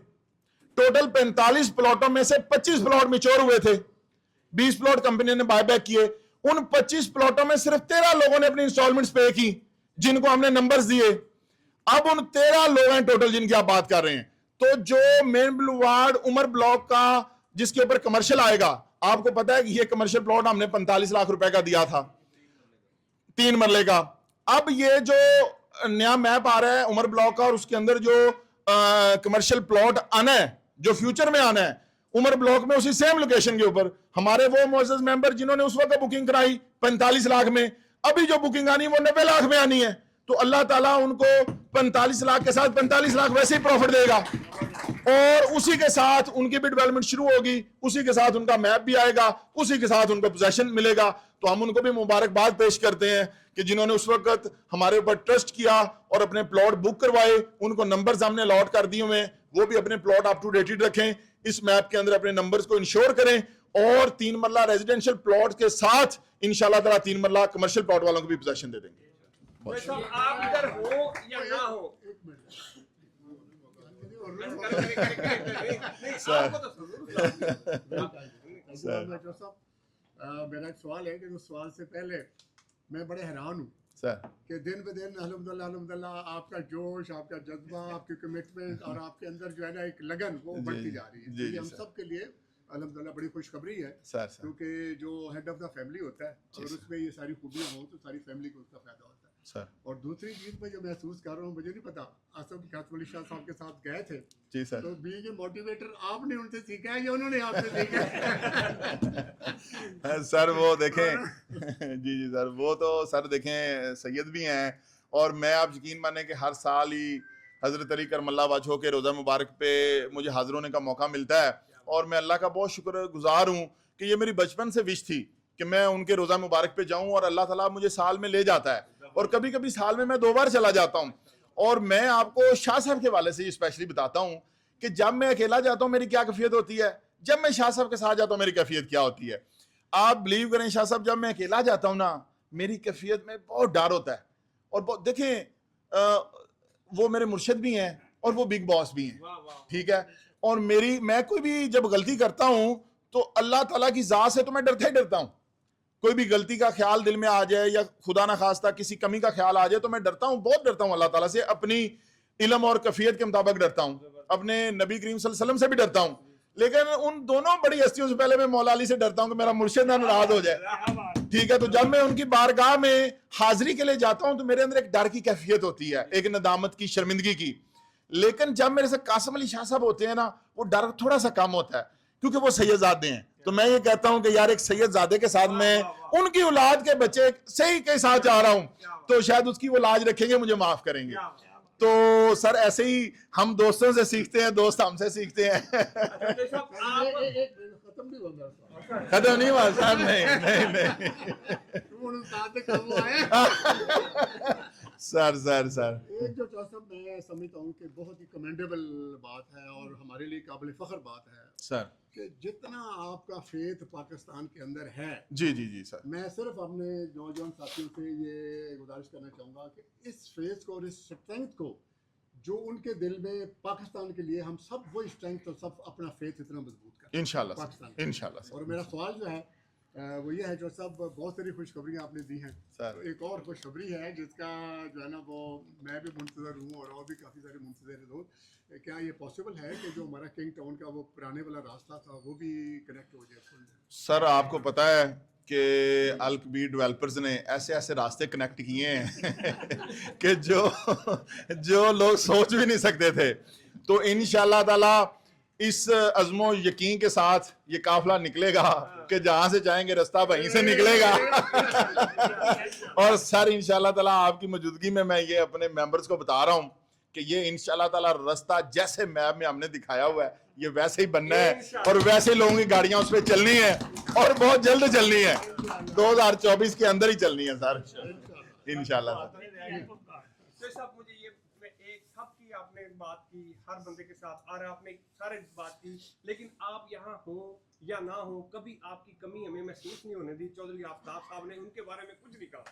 ٹوٹل 45 پلاٹوں میں سے 25 پلاٹ میچور ہوئے تھے, 20 پلاٹ کمپنی نے بائی بیک کیے. ان 25 پلاٹوں میں صرف 13 لوگوں نے اپنی انسٹالمنٹس پے کی, جن کو ہم نے نمبرز دیے. اب ان 13 لوگ ہیں ٹوٹل جن کی آپ بات کر رہے ہیں. تو جو مین بلوارڈ عمر بلاک کا جس کے اوپر کمرشل آئے گا, آپ کو پتا ہے کہ یہ کمرشل پلاٹ ہم نے 45 لاکھ روپے کا دیا تھا, 3 مرلے کا. اب یہ جو نیا میپ آ رہا ہے عمر بلاک کا, اور اس کے اندر جو کمرشل پلاٹ آنا ہے, جو فیوچر میں آنا ہے عمر بلاک میں, اسی سیم لوکیشن کے اوپر, ہمارے وہ معزز ممبر جنہوں نے اس وقت بکنگ کرائی 45 لاکھ میں, ابھی جو بکنگ آنی وہ 90 لاکھ میں آنی ہے. تو اللہ تعالیٰ ان کو 45 لاکھ کے ساتھ 45 لاکھ ویسے ہی پروفٹ دے گا, اور اسی کے ساتھ ان کی بھی ڈیولپمنٹ شروع ہوگی, اسی کے ساتھ ان کا میپ بھی آئے گا, اسی کے ساتھ ان کو پوزیشن ملے گا. تو ہم ان کو بھی مبارکباد پیش کرتے ہیں کہ جنہوں نے اس وقت ہمارے اوپر ٹرسٹ کیا اور اپنے پلاٹ بک کروائے, ان کو نمبرز ہم نے الاٹ کر دیے ہوئے ہیں, وہ بھی اپنے پلاٹ اپ ٹو ڈیٹڈ رکھیں, اس میپ کے اندر اپنے نمبرز کو انشور کریں, اور 3 مرلہ ریزیڈینشل پلاٹ کے ساتھ انشاءاللہ تعالیٰ 3 مرلہ کمرشل پلاٹ والوں کو بھی پوزیشن دے دیں گے. آپ ادھر ہو یا نہ ہو, میرا ایک سوال ہے کہ اس سوال سے پہلے میں بڑے حیران ہوں کہ دن بہ دن الحمدللہ آپ کا جوش, آپ کا جذبہ, آپ کی کمٹمنٹ اور آپ کے اندر جو ہے نا ایک لگن وہ بڑھتی جا رہی ہے. یہ ہم سب کے لیے الحمدللہ بڑی خوشخبری ہے, کیونکہ جو ہیڈ آف دا فیملی ہوتا ہے اگر اس میں یہ ساری خوبیاں ہوں تو ساری فیملی کو اس کا فائدہ ہوتا ہے. اور دوسری چیز میں جو محسوس کر رہا ہوں, مجھے نہیں پتا, آصف قاسم علی شاہ صاحب کے ساتھ گئے تھے جی سر, تو بینگ اے موٹیویٹر آپ نے ان سے سیکھا ہے یا انہوں نے آپ سے سیکھا ہے؟ سر وہ دیکھیں جی جی سر, وہ تو سر دیکھیں سید بھی ہیں, اور میں آپ یقین مانیں کہ ہر سال ہی حضرت علی کرم اللہ وجہہ کے روزہ مبارک پہ مجھے حاضر ہونے کا موقع ملتا ہے, اور میں اللہ کا بہت شکر گزار ہوں کہ یہ میری بچپن سے وش تھی کہ میں ان کے روزہ مبارک پہ جاؤں, اور اللہ تعالیٰ مجھے سال میں لے جاتا ہے, اور کبھی کبھی سال میں 2 بار چلا جاتا ہوں. اور میں آپ کو شاہ صاحب کے والے سے یہ اسپیشلی بتاتا ہوں کہ جب میں اکیلا جاتا ہوں میری کیا کیفیت ہوتی ہے, جب میں شاہ صاحب کے ساتھ جاتا ہوں میری کیفیت کیا ہوتی ہے. آپ بلیو کریں شاہ صاحب, جب میں اکیلا جاتا ہوں نا میری کیفیت میں بہت ڈر ہوتا ہے, اور دیکھیں وہ میرے مرشد بھی ہیں اور وہ بگ باس بھی ہیں, ٹھیک ہے, اور میں کوئی بھی جب غلطی کرتا ہوں تو اللہ تعالیٰ کی ذات سے تو میں ڈرتا ہی ڈرتا ہوں. کوئی بھی غلطی کا خیال دل میں آ جائے یا خدا نہ خواستہ کسی کمی کا خیال آ جائے تو میں ڈرتا ہوں, بہت ڈرتا ہوں اللہ تعالیٰ سے, اپنی علم اور کیفیت کے مطابق ڈرتا ہوں, اپنے نبی کریم صلی اللہ علیہ وسلم سے بھی ڈرتا ہوں, لیکن ان دونوں بڑی ہستیوں سے پہلے میں مولا علی سے ڈرتا ہوں کہ میرا مرشد نہ ناراض ہو جائے, ٹھیک ہے. تو جب میں ان کی بارگاہ میں حاضری کے لیے جاتا ہوں تو میرے اندر ایک ڈر کی کیفیت ہوتی ہے, ایک ندامت کی, شرمندگی کی. لیکن جب میرے سے قاسم علی شاہ صاحب ہوتے ہیں نا وہ ڈر تھوڑا سا کم ہوتا ہے, کیونکہ وہ سید زادے ہیں, تو میں یہ کہتا ہوں کہ یار ایک سید زادے کے ساتھ میں ان کی اولاد کے بچے صحیح کے ساتھ جا رہا ہوں تو شاید اس کی وہ لاج رکھیں گے, مجھے معاف کریں گے. تو سر ایسے ہی ہم دوستوں سے سیکھتے ہیں, دوست ہم سے سیکھتے ہیں. ختم نہیں ہوگا ختم نہیں ہوا صاحب, نہیں سر ایک جو صاحب میں سمجھتا ہوں کہ بہت ہی کمینڈیبل بات ہے اور ہمارے لیے قابل فخر بات ہے سر کہ جتنا آپ کا فیتھ پاکستان کے اندر ہے. جی سر, میں صرف اپنے نوجوان ساتھیوں سے یہ گزارش کرنا چاہوں گا کہ اس فیتھ کو اور اس اسٹرینتھ کو جو ان کے دل میں پاکستان کے لیے, ہم سب وہ اسٹرینتھ اور سب اپنا فیتھ اتنا مضبوط کریں انشاءاللہ پاکستان. انشاءاللہ. اور میرا سوال جو ہے وہ یہ ہے, جو سب بہت ساری خوشخبریاں آپ نے دی ہیں, سر ایک اور خوشخبری ہے جس کا جو ہے نا وہ میں بھی منتظر ہوں اور بھی کافی سارے منتظر ہیں لوگ. کیا یہ پاسبل ہے کہ جو ہمارا کنگ ٹاؤن کا وہ پرانے والا راستہ تھا وہ بھی کنیکٹ ہو جائے؟ سر آپ کو پتا ہے کہ الکبیر ڈیولپرز نے ایسے راستے کنیکٹ کیے ہیں کہ جو لوگ سوچ بھی نہیں سکتے تھے. تو انشاءاللہ تعالی اس عزم و یقین کے ساتھ یہ قافلہ نکلے گا کہ جہاں سے جائیں گے راستہ وہیں سے نکلے گا. اور سر انشاءاللہ تعالی آپ کی موجودگی میں یہ اپنے ممبرز کو بتا رہا ہوں کہ یہ انشاءاللہ تعالی راستہ جیسے میپ میں ہم نے دکھایا ہوا ہے یہ ویسے ہی بننا ہے اور ویسے لوگوں کی گاڑیاں اس پہ چلنی ہے اور بہت جلد چلنی ہے, 2024 کے اندر ہی چلنی ہے سر انشاءاللہ. صاحب مجھے یہ ایک سب کی آپ نے بات کی, ہر بندے کے ساتھ اور آپ نے سارے بات کی, لیکن آپ یہاں ہوں یا نہ ہوں کبھی آپ کی کمی ہمیں محسوس نہیں ہونے دی. چودھری آفتاب صاحب نے ان کے بارے میں کچھ نہیں کہا.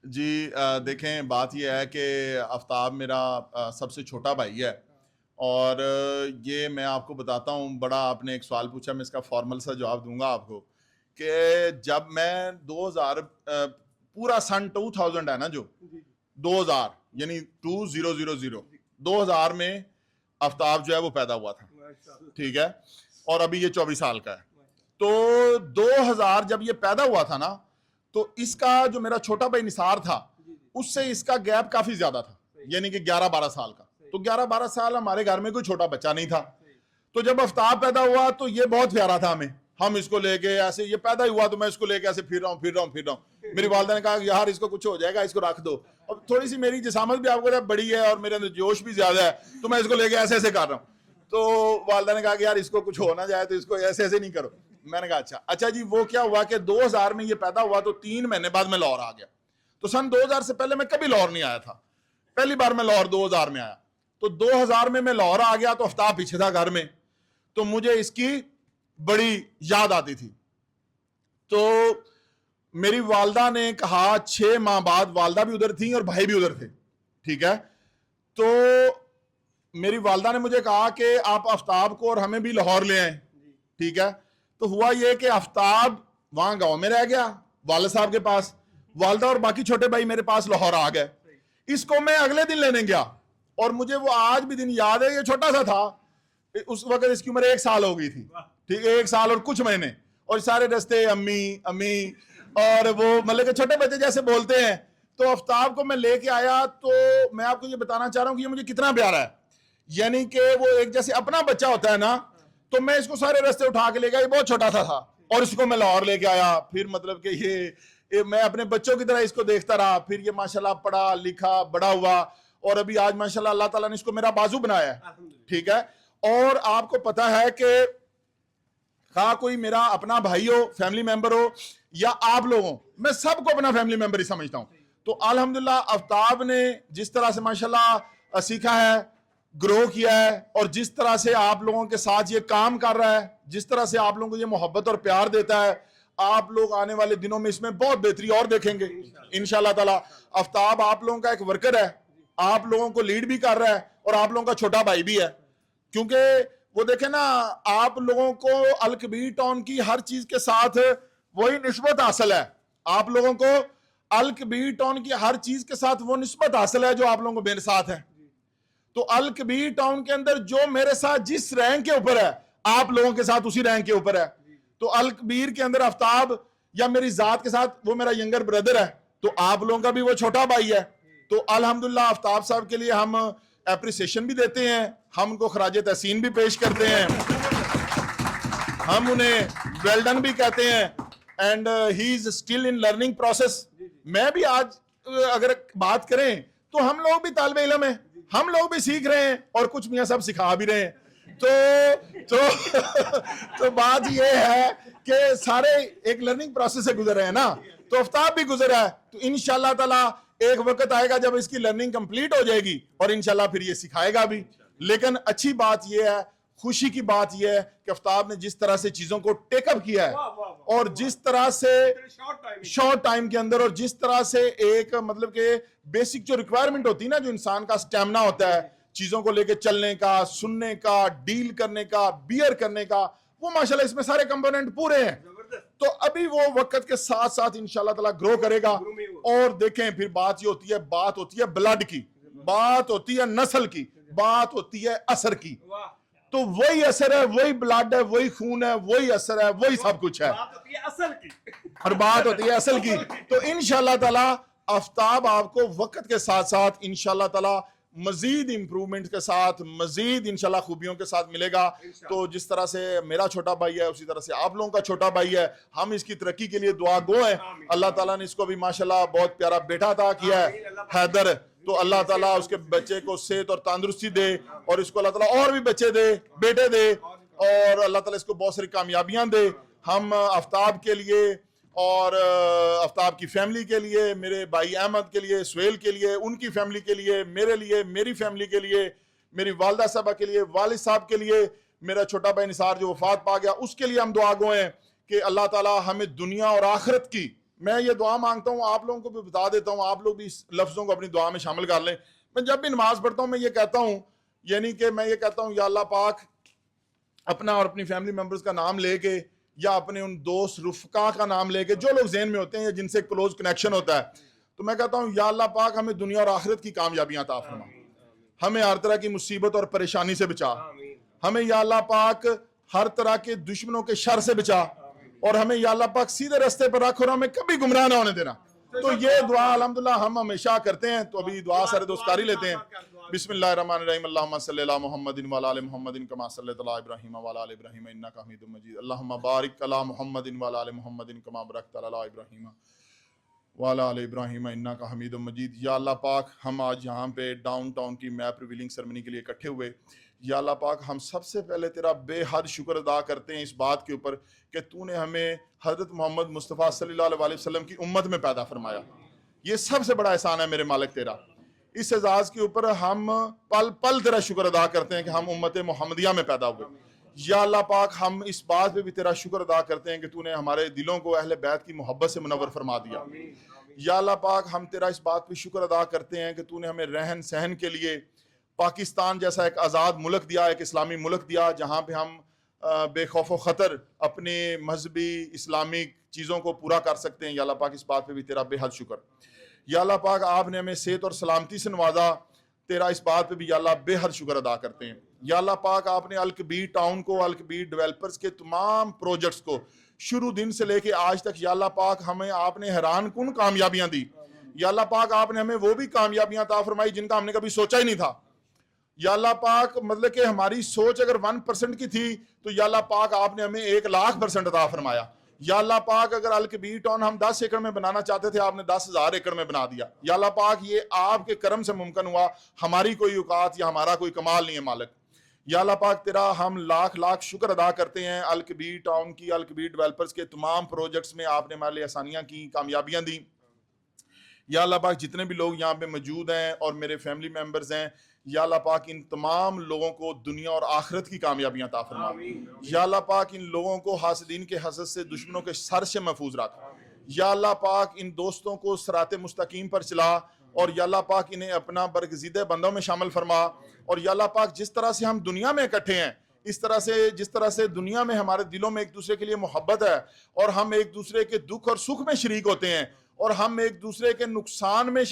جی دیکھیں بات یہ ہے کہ آفتاب میرا سب سے چھوٹا بھائی ہے اور یہ میں آپ کو بتاتا ہوں, بڑا آپ نے ایک سوال پوچھا, میں اس کا فارمل سا جواب دوں گا آپ کو کہ جب میں 2000 پورا سن 2000 ہے نا جو 2000 یعنی 2000 میں آفتاب جو ہے وہ پیدا ہوا تھا, ٹھیک ہے, اور ابھی یہ 24 سال کا ہے. تو 2000 جب یہ پیدا ہوا تھا نا تو اس کا جو میرا چھوٹا بھائی نثار تھا اس سے اس کا گیپ کافی زیادہ تھا, یعنی کہ 11-12 سال کا. تو 11-12 سال ہمارے گھر میں کوئی چھوٹا بچہ نہیں تھا. تو جب آفتاب پیدا ہوا تو یہ بہت پیارا تھا ہمیں, ہم اس کو لے کے ایسے, یہ پیدا ہی ہوا تو میں اس کو لے کے ایسے پھر رہا ہوں. میری والدہ نے کہا کہ یار اس کو کچھ ہو جائے گا, اس کو رکھ دو. اب تھوڑی سی میری جسامت بھی آپ کو بڑی ہے اور میرے اندر جوش بھی زیادہ ہے تو میں اس کو لے کے ایسے کر رہا ہوں. تو والدہ نے کہا کہ یار اس کو کچھ ہو نہ جائے تو اس کو ایسے نہیں کرو. میں نے کہا اچھا جی. وہ کیا ہوا کہ 2000 میں یہ پیدا ہوا تو 3 مہینے بعد میں لاہور آ گیا. تو سن 2000 سے پہلے میں کبھی لاہور نہیں آیا تھا, پہلی بار میں لاہور 2000 میں آیا. تو 2000 میں لاہور آ گیا تو آفتاب پیچھے تھا گھر میں, تو مجھے اس کی بڑی یاد آتی تھی. تو میری والدہ نے کہا 6 ماہ بعد, والدہ بھی ادھر تھیں اور بھائی بھی ادھر تھے, ٹھیک ہے, تو میری والدہ نے مجھے کہا کہ آپ آفتاب کو اور ہمیں بھی لاہور لے آئیں, ٹھیک ہے. تو ہوا یہ کہ آفتاب وہاں گاؤں میں رہ گیا والد صاحب کے پاس, والدہ اور باقی چھوٹے بھائی میرے پاس لاہور آ گئے. اس کو میں اگلے دن لینے گیا اور مجھے وہ آج بھی دن یاد ہے, یہ چھوٹا سا تھا, اس وقت اس کی عمر 1 سال ہو گئی تھی, ٹھیک ہے, 1 سال اور کچھ مہینے, اور سارے رستے امی اور وہ مطلب کہ چھوٹے بچے جیسے بولتے ہیں. تو آفتاب کو میں لے کے آیا تو میں آپ کو یہ بتانا چاہ رہا ہوں کہ یہ مجھے کتنا پیارا ہے, یعنی کہ وہ ایک جیسے اپنا بچہ ہوتا ہے نا, تو میں اس کو سارے رستے اٹھا کے لے گیا, یہ بہت چھوٹا سا تھا اور اس کو میں لاہور لے کے آیا. پھر مطلب کہ یہ میں اپنے بچوں کی طرح اس کو دیکھتا رہا, پھر یہ ماشاءاللہ پڑھا لکھا بڑا ہوا اور ابھی آج ماشاءاللہ اللہ تعالیٰ نے اس کو میرا بازو بنایا ہے, ٹھیک ہے. اور آپ کو پتا ہے کہ خواہ کوئی میرا اپنا بھائی ہو, فیملی ممبر ہو, یا آپ لوگوں, میں سب کو اپنا فیملی ممبر ہی سمجھتا ہوں. تو الحمدللہ آفتاب نے جس طرح سے ماشاءاللہ سیکھا ہے, گرو کیا ہے, اور جس طرح سے آپ لوگوں کے ساتھ یہ کام کر رہا ہے, جس طرح سے آپ لوگوں کو یہ محبت اور پیار دیتا ہے, آپ لوگ آنے والے دنوں میں اس میں بہت بہتری اور دیکھیں گے انشاءاللہ تعالی. آفتاب آپ لوگوں کا ایک ورکر ہے, آپ لوگوں کو لیڈ بھی کر رہا ہے اور آپ لوگوں کا چھوٹا بھائی بھی ہے. کیونکہ وہ دیکھیں نا, آپ لوگوں کو الکبیر ٹاؤن کی ہر چیز کے ساتھ وہی نسبت حاصل ہے, آپ لوگوں کو الکبیر ٹاؤن کی ہر چیز کے ساتھ وہ نسبت حاصل ہے جو آپ لوگوں کو میرے ساتھ ہے. تو الکبیر ٹاؤن کے اندر جو میرے ساتھ جس رینک کے اوپر ہے, آپ لوگوں کے ساتھ اسی رینک کے اوپر ہے. تو الکبیر کے اندر آفتاب یا میری ذات کے ساتھ وہ میرا ینگر بردر ہے, تو آپ لوگوں کا بھی وہ چھوٹا بھائی ہے. تو الحمدللہ آفتاب صاحب کے لیے ہم اپریسیشن بھی دیتے ہیں, ہم ان کو خراج تحسین بھی پیش کرتے ہیں. ہم انہیں ویل ڈن بھی کہتے ہیں and he is still in learning process. میں بھی آج اگر بات کریں تو ہم لوگ بھی طالب علم ہیں, ہم لوگ بھی سیکھ رہے ہیں اور کچھ میاں صاحب سکھا بھی رہے ہیں. تو بات یہ ہے کہ سارے ایک لرننگ پروسیس سے گزر رہے ہیں نا, تو آفتاب بھی گزرا ہے, تو انشاءاللہ تعالی ایک وقت آئے گا جب اس کی لرننگ کمپلیٹ ہو جائے گی اور انشاءاللہ پھر یہ سکھائے گا بھی. لیکن اچھی بات یہ ہے, خوشی کی بات یہ ہے کہ آفتاب نے جس طرح سے چیزوں کو ٹیک اپ کیا ہے اور جس طرح سے شارٹ ٹائم کے اندر, اور جس طرح سے ایک مطلب کہ بیسک جو ریکوائرمنٹ ہوتی ہے نا, جو انسان کا سٹیمنا ہوتا ہے چیزوں کو لے کے چلنے کا, سننے کا, ڈیل کرنے کا, بیئر کرنے کا, وہ ماشاءاللہ اس میں سارے کمپوننٹ پورے ہیں. تو ابھی وہ وقت کے ساتھ ساتھ انشاءاللہ تعالیٰ گرو کرے گا. اور دیکھیں پھر بات یہ ہوتی ہے بلڈ کی, بات ہوتی ہے نسل کی, بات ہوتی ہے اثر کی. تو وہی اثر ہے, وہی بلڈ ہے, وہی خون ہے, وہی اثر ہے, وہی سب کچھ ہے, اور بات ہوتی ہے اصل کی. تو انشاءاللہ تعالیٰ آفتاب آپ کو وقت کے ساتھ ساتھ انشاءاللہ تعالیٰ مزید امپرومنٹ کے ساتھ, مزید انشاءاللہ خوبیوں کے ساتھ ملے گا. تو جس طرح سے میرا چھوٹا بھائی ہے اسی طرح سے آپ لوگوں کا چھوٹا بھائی ہے, ہم اس کی ترقی کے لیے دعا گو ہیں. اللہ تعالیٰ نے اس کو بھی ماشاءاللہ بہت پیارا بیٹا عطا کیا ہے حیدر, تو اللہ تعالیٰ اس کے بچے کو صحت اور تندرستی دے, اور اس کو اللہ تعالیٰ اور بھی بچے دے, بیٹے دے, اور اللہ تعالیٰ اس کو بہت ساری کامیابیاں دے. ہم آفتاب کے لیے اور آفتاب کی فیملی کے لیے, میرے بھائی احمد کے لیے, سہیل کے لیے, ان کی فیملی کے لیے, میرے لیے, میری فیملی کے لیے, میری والدہ صاحبہ کے لیے, والد صاحب کے لیے, میرا چھوٹا بھائی نثار جو وفات پا گیا اس کے لیے ہم دعا گو ہیں کہ اللہ تعالیٰ ہمیں دنیا اور آخرت کی, میں یہ دعا مانگتا ہوں, آپ لوگوں کو بھی بتا دیتا ہوں, آپ لوگ بھی اس لفظوں کو اپنی دعا میں شامل کر لیں. میں جب بھی نماز پڑھتا ہوں میں یہ کہتا ہوں, یعنی کہ میں یہ کہتا ہوں یا اللہ پاک اپنا اور اپنی فیملی ممبرز کا نام لے کے, یا اپنے ان دوست رفقا کا نام لے کے, جو لوگ ذہن میں ہوتے ہیں یا جن سے کلوز کنیکشن ہوتا ہے, تو میں کہتا ہوں یا اللہ پاک ہمیں دنیا اور آخرت کی کامیابیاں عطا فرما, ہمیں ہر طرح کی مصیبت اور پریشانی سے بچا, ہمیں یا اللہ پاک ہر طرح کے دشمنوں کے شر سے بچا, اور ہمیں یا اللہ پاک سیدھے رستے پر رکھ اور ہمیں کبھی گمراہ نہ ہونے دینا. تو یہ دعا الحمدللہ ہم ہمیشہ کرتے ہیں. تو ابھی دعا سارے دوست کاری لیتے ہیں. بسم اللہ الرحمن الرحیم. اللہم صلی علی محمد وعلی آل محمد کما صلیت علی ابراہیم وعلی آل ابراہیم انک حمید مجید. اللہم بارک علی محمد وعلی آل محمد کما بارکت علی ابراہیم وعلی آل ابراہیم انک حمید مجید. یا اللہ پاک ہم آج یہاں پہ ڈاؤن ٹاؤن کی میپ ریویلنگ سرمنی کے لیے اکٹھے ہوئے. یا اللہ پاک ہم سب سے پہلے تیرا بے حد شکر ادا کرتے ہیں اس بات کے اوپر کہ تو نے ہمیں حضرت محمد مصطفیٰ صلی اللہ علیہ وسلم کی امت میں پیدا فرمایا. یہ سب سے بڑا احسان ہے میرے مالک تیرا. اس اعزاز کے اوپر ہم پل پل تیرا شکر ادا کرتے ہیں کہ ہم امت محمدیہ میں پیدا ہوئے. یا اللہ پاک ہم اس بات پہ بھی تیرا شکر ادا کرتے ہیں کہ تو نے ہمارے دلوں کو اہل بیت کی محبت سے منور فرما دیا. یا اللہ پاک ہم تیرا اس بات پہ شکر ادا کرتے ہیں کہ تو نے ہمیں رہن سہن کے لیے پاکستان جیسا ایک آزاد ملک دیا, ایک اسلامی ملک دیا, جہاں پہ ہم بے خوف و خطر اپنے مذہبی اسلامی چیزوں کو پورا کر سکتے ہیں. یا اللہ پاک اس بات پہ بھی تیرا بے حد شکر. یا اللہ پاک آپ نے ہمیں صحت اور سلامتی سے نوازا, تیرا اس بات پہ بھی یا اللہ بے حد شکر ادا کرتے ہیں. یا اللہ پاک آپ نے الکبیر ٹاؤن کو, الکبیر ڈیولپرز کے تمام پروجیکٹس کو شروع دن سے لے کے آج تک یا اللہ پاک ہمیں آپ نے حیران کن کامیابیاں دی. یا اللہ پاک آپ نے ہمیں وہ بھی کامیابیاں عطا فرمائی جن کا ہم نے کبھی سوچا ہی نہیں تھا. یا اللہ پاک مطلب کہ ہماری سوچ اگر 1% کی تھی تو یا اللہ پاک آپ نے ہمیں 1,00,000% عطا فرمایا. یا اللہ پاک اگر الکبیر ٹاؤن ہم 10 ایکڑ میں بنانا چاہتے تھے آپ نے 10,000 ایکڑ میں بنا دیا. یا اللہ پاک یہ آپ کے کرم سے ممکن ہوا, ہماری کوئی اوقات یا ہمارا کوئی کمال نہیں ہے مالک. یا اللہ پاک تیرا ہم لاکھ لاکھ شکر ادا کرتے ہیں الکبیر ٹاؤن کی, الکبیر ڈیولپرز کے تمام پروجیکٹس میں آپ نے ہمارے لیے آسانیاں کی, کامیابیاں دی. یا اللہ پاک جتنے بھی لوگ یہاں پہ موجود ہیں اور میرے فیملی ممبرز ہیں, یا اللہ پاک ان تمام لوگوں کو دنیا اور آخرت کی کامیابیاں عطا فرما. یا اللہ پاک ان لوگوں کو حاسدین کے حسد سے, دشمنوں کے سر سے محفوظ رکھ. یا اللہ پاک ان دوستوں کو صراط مستقیم پر چلا, اور یا اللہ پاک انہیں اپنا برگزیدہ بندوں میں شامل فرما. اور یا اللہ پاک جس طرح سے ہم دنیا میں اکٹھے ہیں, اس طرح سے جس طرح سے دنیا میں ہمارے دلوں میں ایک دوسرے کے لیے محبت ہے, اور ہم ایک دوسرے کے دکھ اور سکھ میں شریک ہوتے ہیں, اور ہم ایک دوسرے کے نقصان میں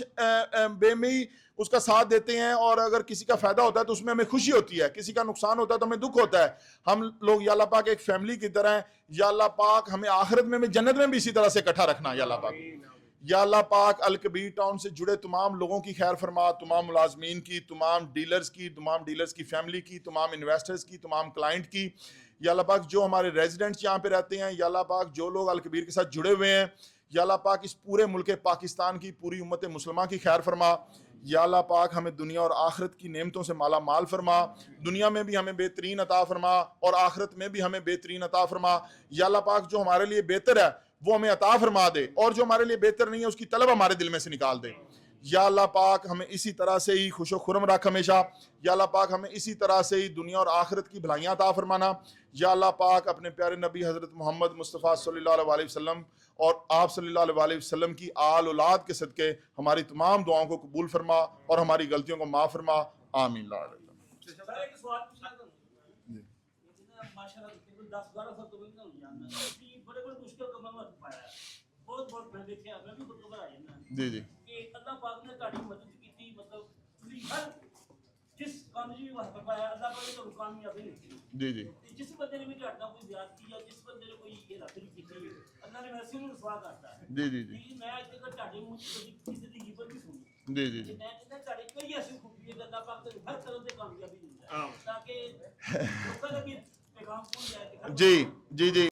بے میں اس کا ساتھ دیتے ہیں, اور اگر کسی کا فائدہ ہوتا ہے تو اس میں ہمیں خوشی ہوتی ہے, کسی کا نقصان ہوتا ہے تو ہمیں دکھ ہوتا ہے. ہم لوگ یا اللہ پاک ایک فیملی کی طرح ہیں. یا اللہ پاک ہمیں آخرت میں جنت میں بھی اسی طرح سے اکٹھا رکھنا. یا اللہ پاک یا اللہ پاک الکبیر ٹاؤن سے جڑے تمام لوگوں کی خیر فرما، تمام ملازمین کی، تمام ڈیلرز کی فیملی کی، تمام انویسٹرز کی، تمام کلائنٹ کی. یا اللہ پاک جو ہمارے ریزیڈنٹس یہاں پہ رہتے ہیں، یا اللہ پاک جو لوگ الکبیر کے ساتھ جڑے ہوئے ہیں، یا اللہ پاک اس پورے ملک پاکستان کی پوری امت مسلمہ کی خیر فرما. یا اللہ پاک ہمیں دنیا اور آخرت کی نعمتوں سے مالا مال فرما، دنیا میں بھی ہمیں بہترین عطا فرما اور آخرت میں بھی ہمیں بہترین عطا فرما. یا اللہ پاک جو ہمارے لیے بہتر ہے وہ ہمیں عطا فرما دے، اور جو ہمارے لیے بہتر نہیں ہے اس کی طلب ہمارے دل میں سے نکال دے. یا اللہ پاک ہمیں اسی طرح سے ہی خوش و خرم رکھ ہمیشہ. یا اللہ پاک ہمیں اسی طرح سے ہی دنیا اور آخرت کی بھلائیاں عطا فرمانا. یا اللہ پاک اپنے پیارے نبی حضرت محمد مصطفیٰ صلی اللہ علیہ وسلم اور آپ صلی اللہ علیہ وسلم کی آل اولاد کے صدقے ہماری تمام دعاؤں کو قبول فرما اور ہماری غلطیوں کو معاف فرما. آمین. سر ایک سوال پوچھنا تھا، ماشاءاللہ 10-12 سال تو نہیں جاننا بڑے بڑے مشکل کا میں پایا ہے، بہت میں دیکھا میں بھی خود گھبرایا نا جی کہ اللہ پاک نے تہاڈی مدد کی، مطلب تسی ہر جس کامیابی واسطے پایا اللہ پاک نے تہاڈی کامیابی دی. جی جس بندے نے بھی تہاڈا کوئی زیادتی یا جس بندے نے کوئی یہ رکھ نہیں کی اللہ نے ویسے ہی رسوا کرتا ہے. جی میں اج تک تہاڈے منہ سے کسی دی غیبت نہیں سنی. جی میں کہتا تہاڈے کوئی ایسی خوبی ہے کہ اللہ پاک تہاڈی ہر طرح سے کامیابی دیندا ہے تاکہ لوکاں نے بھی پیغام پہنچ جائے. جی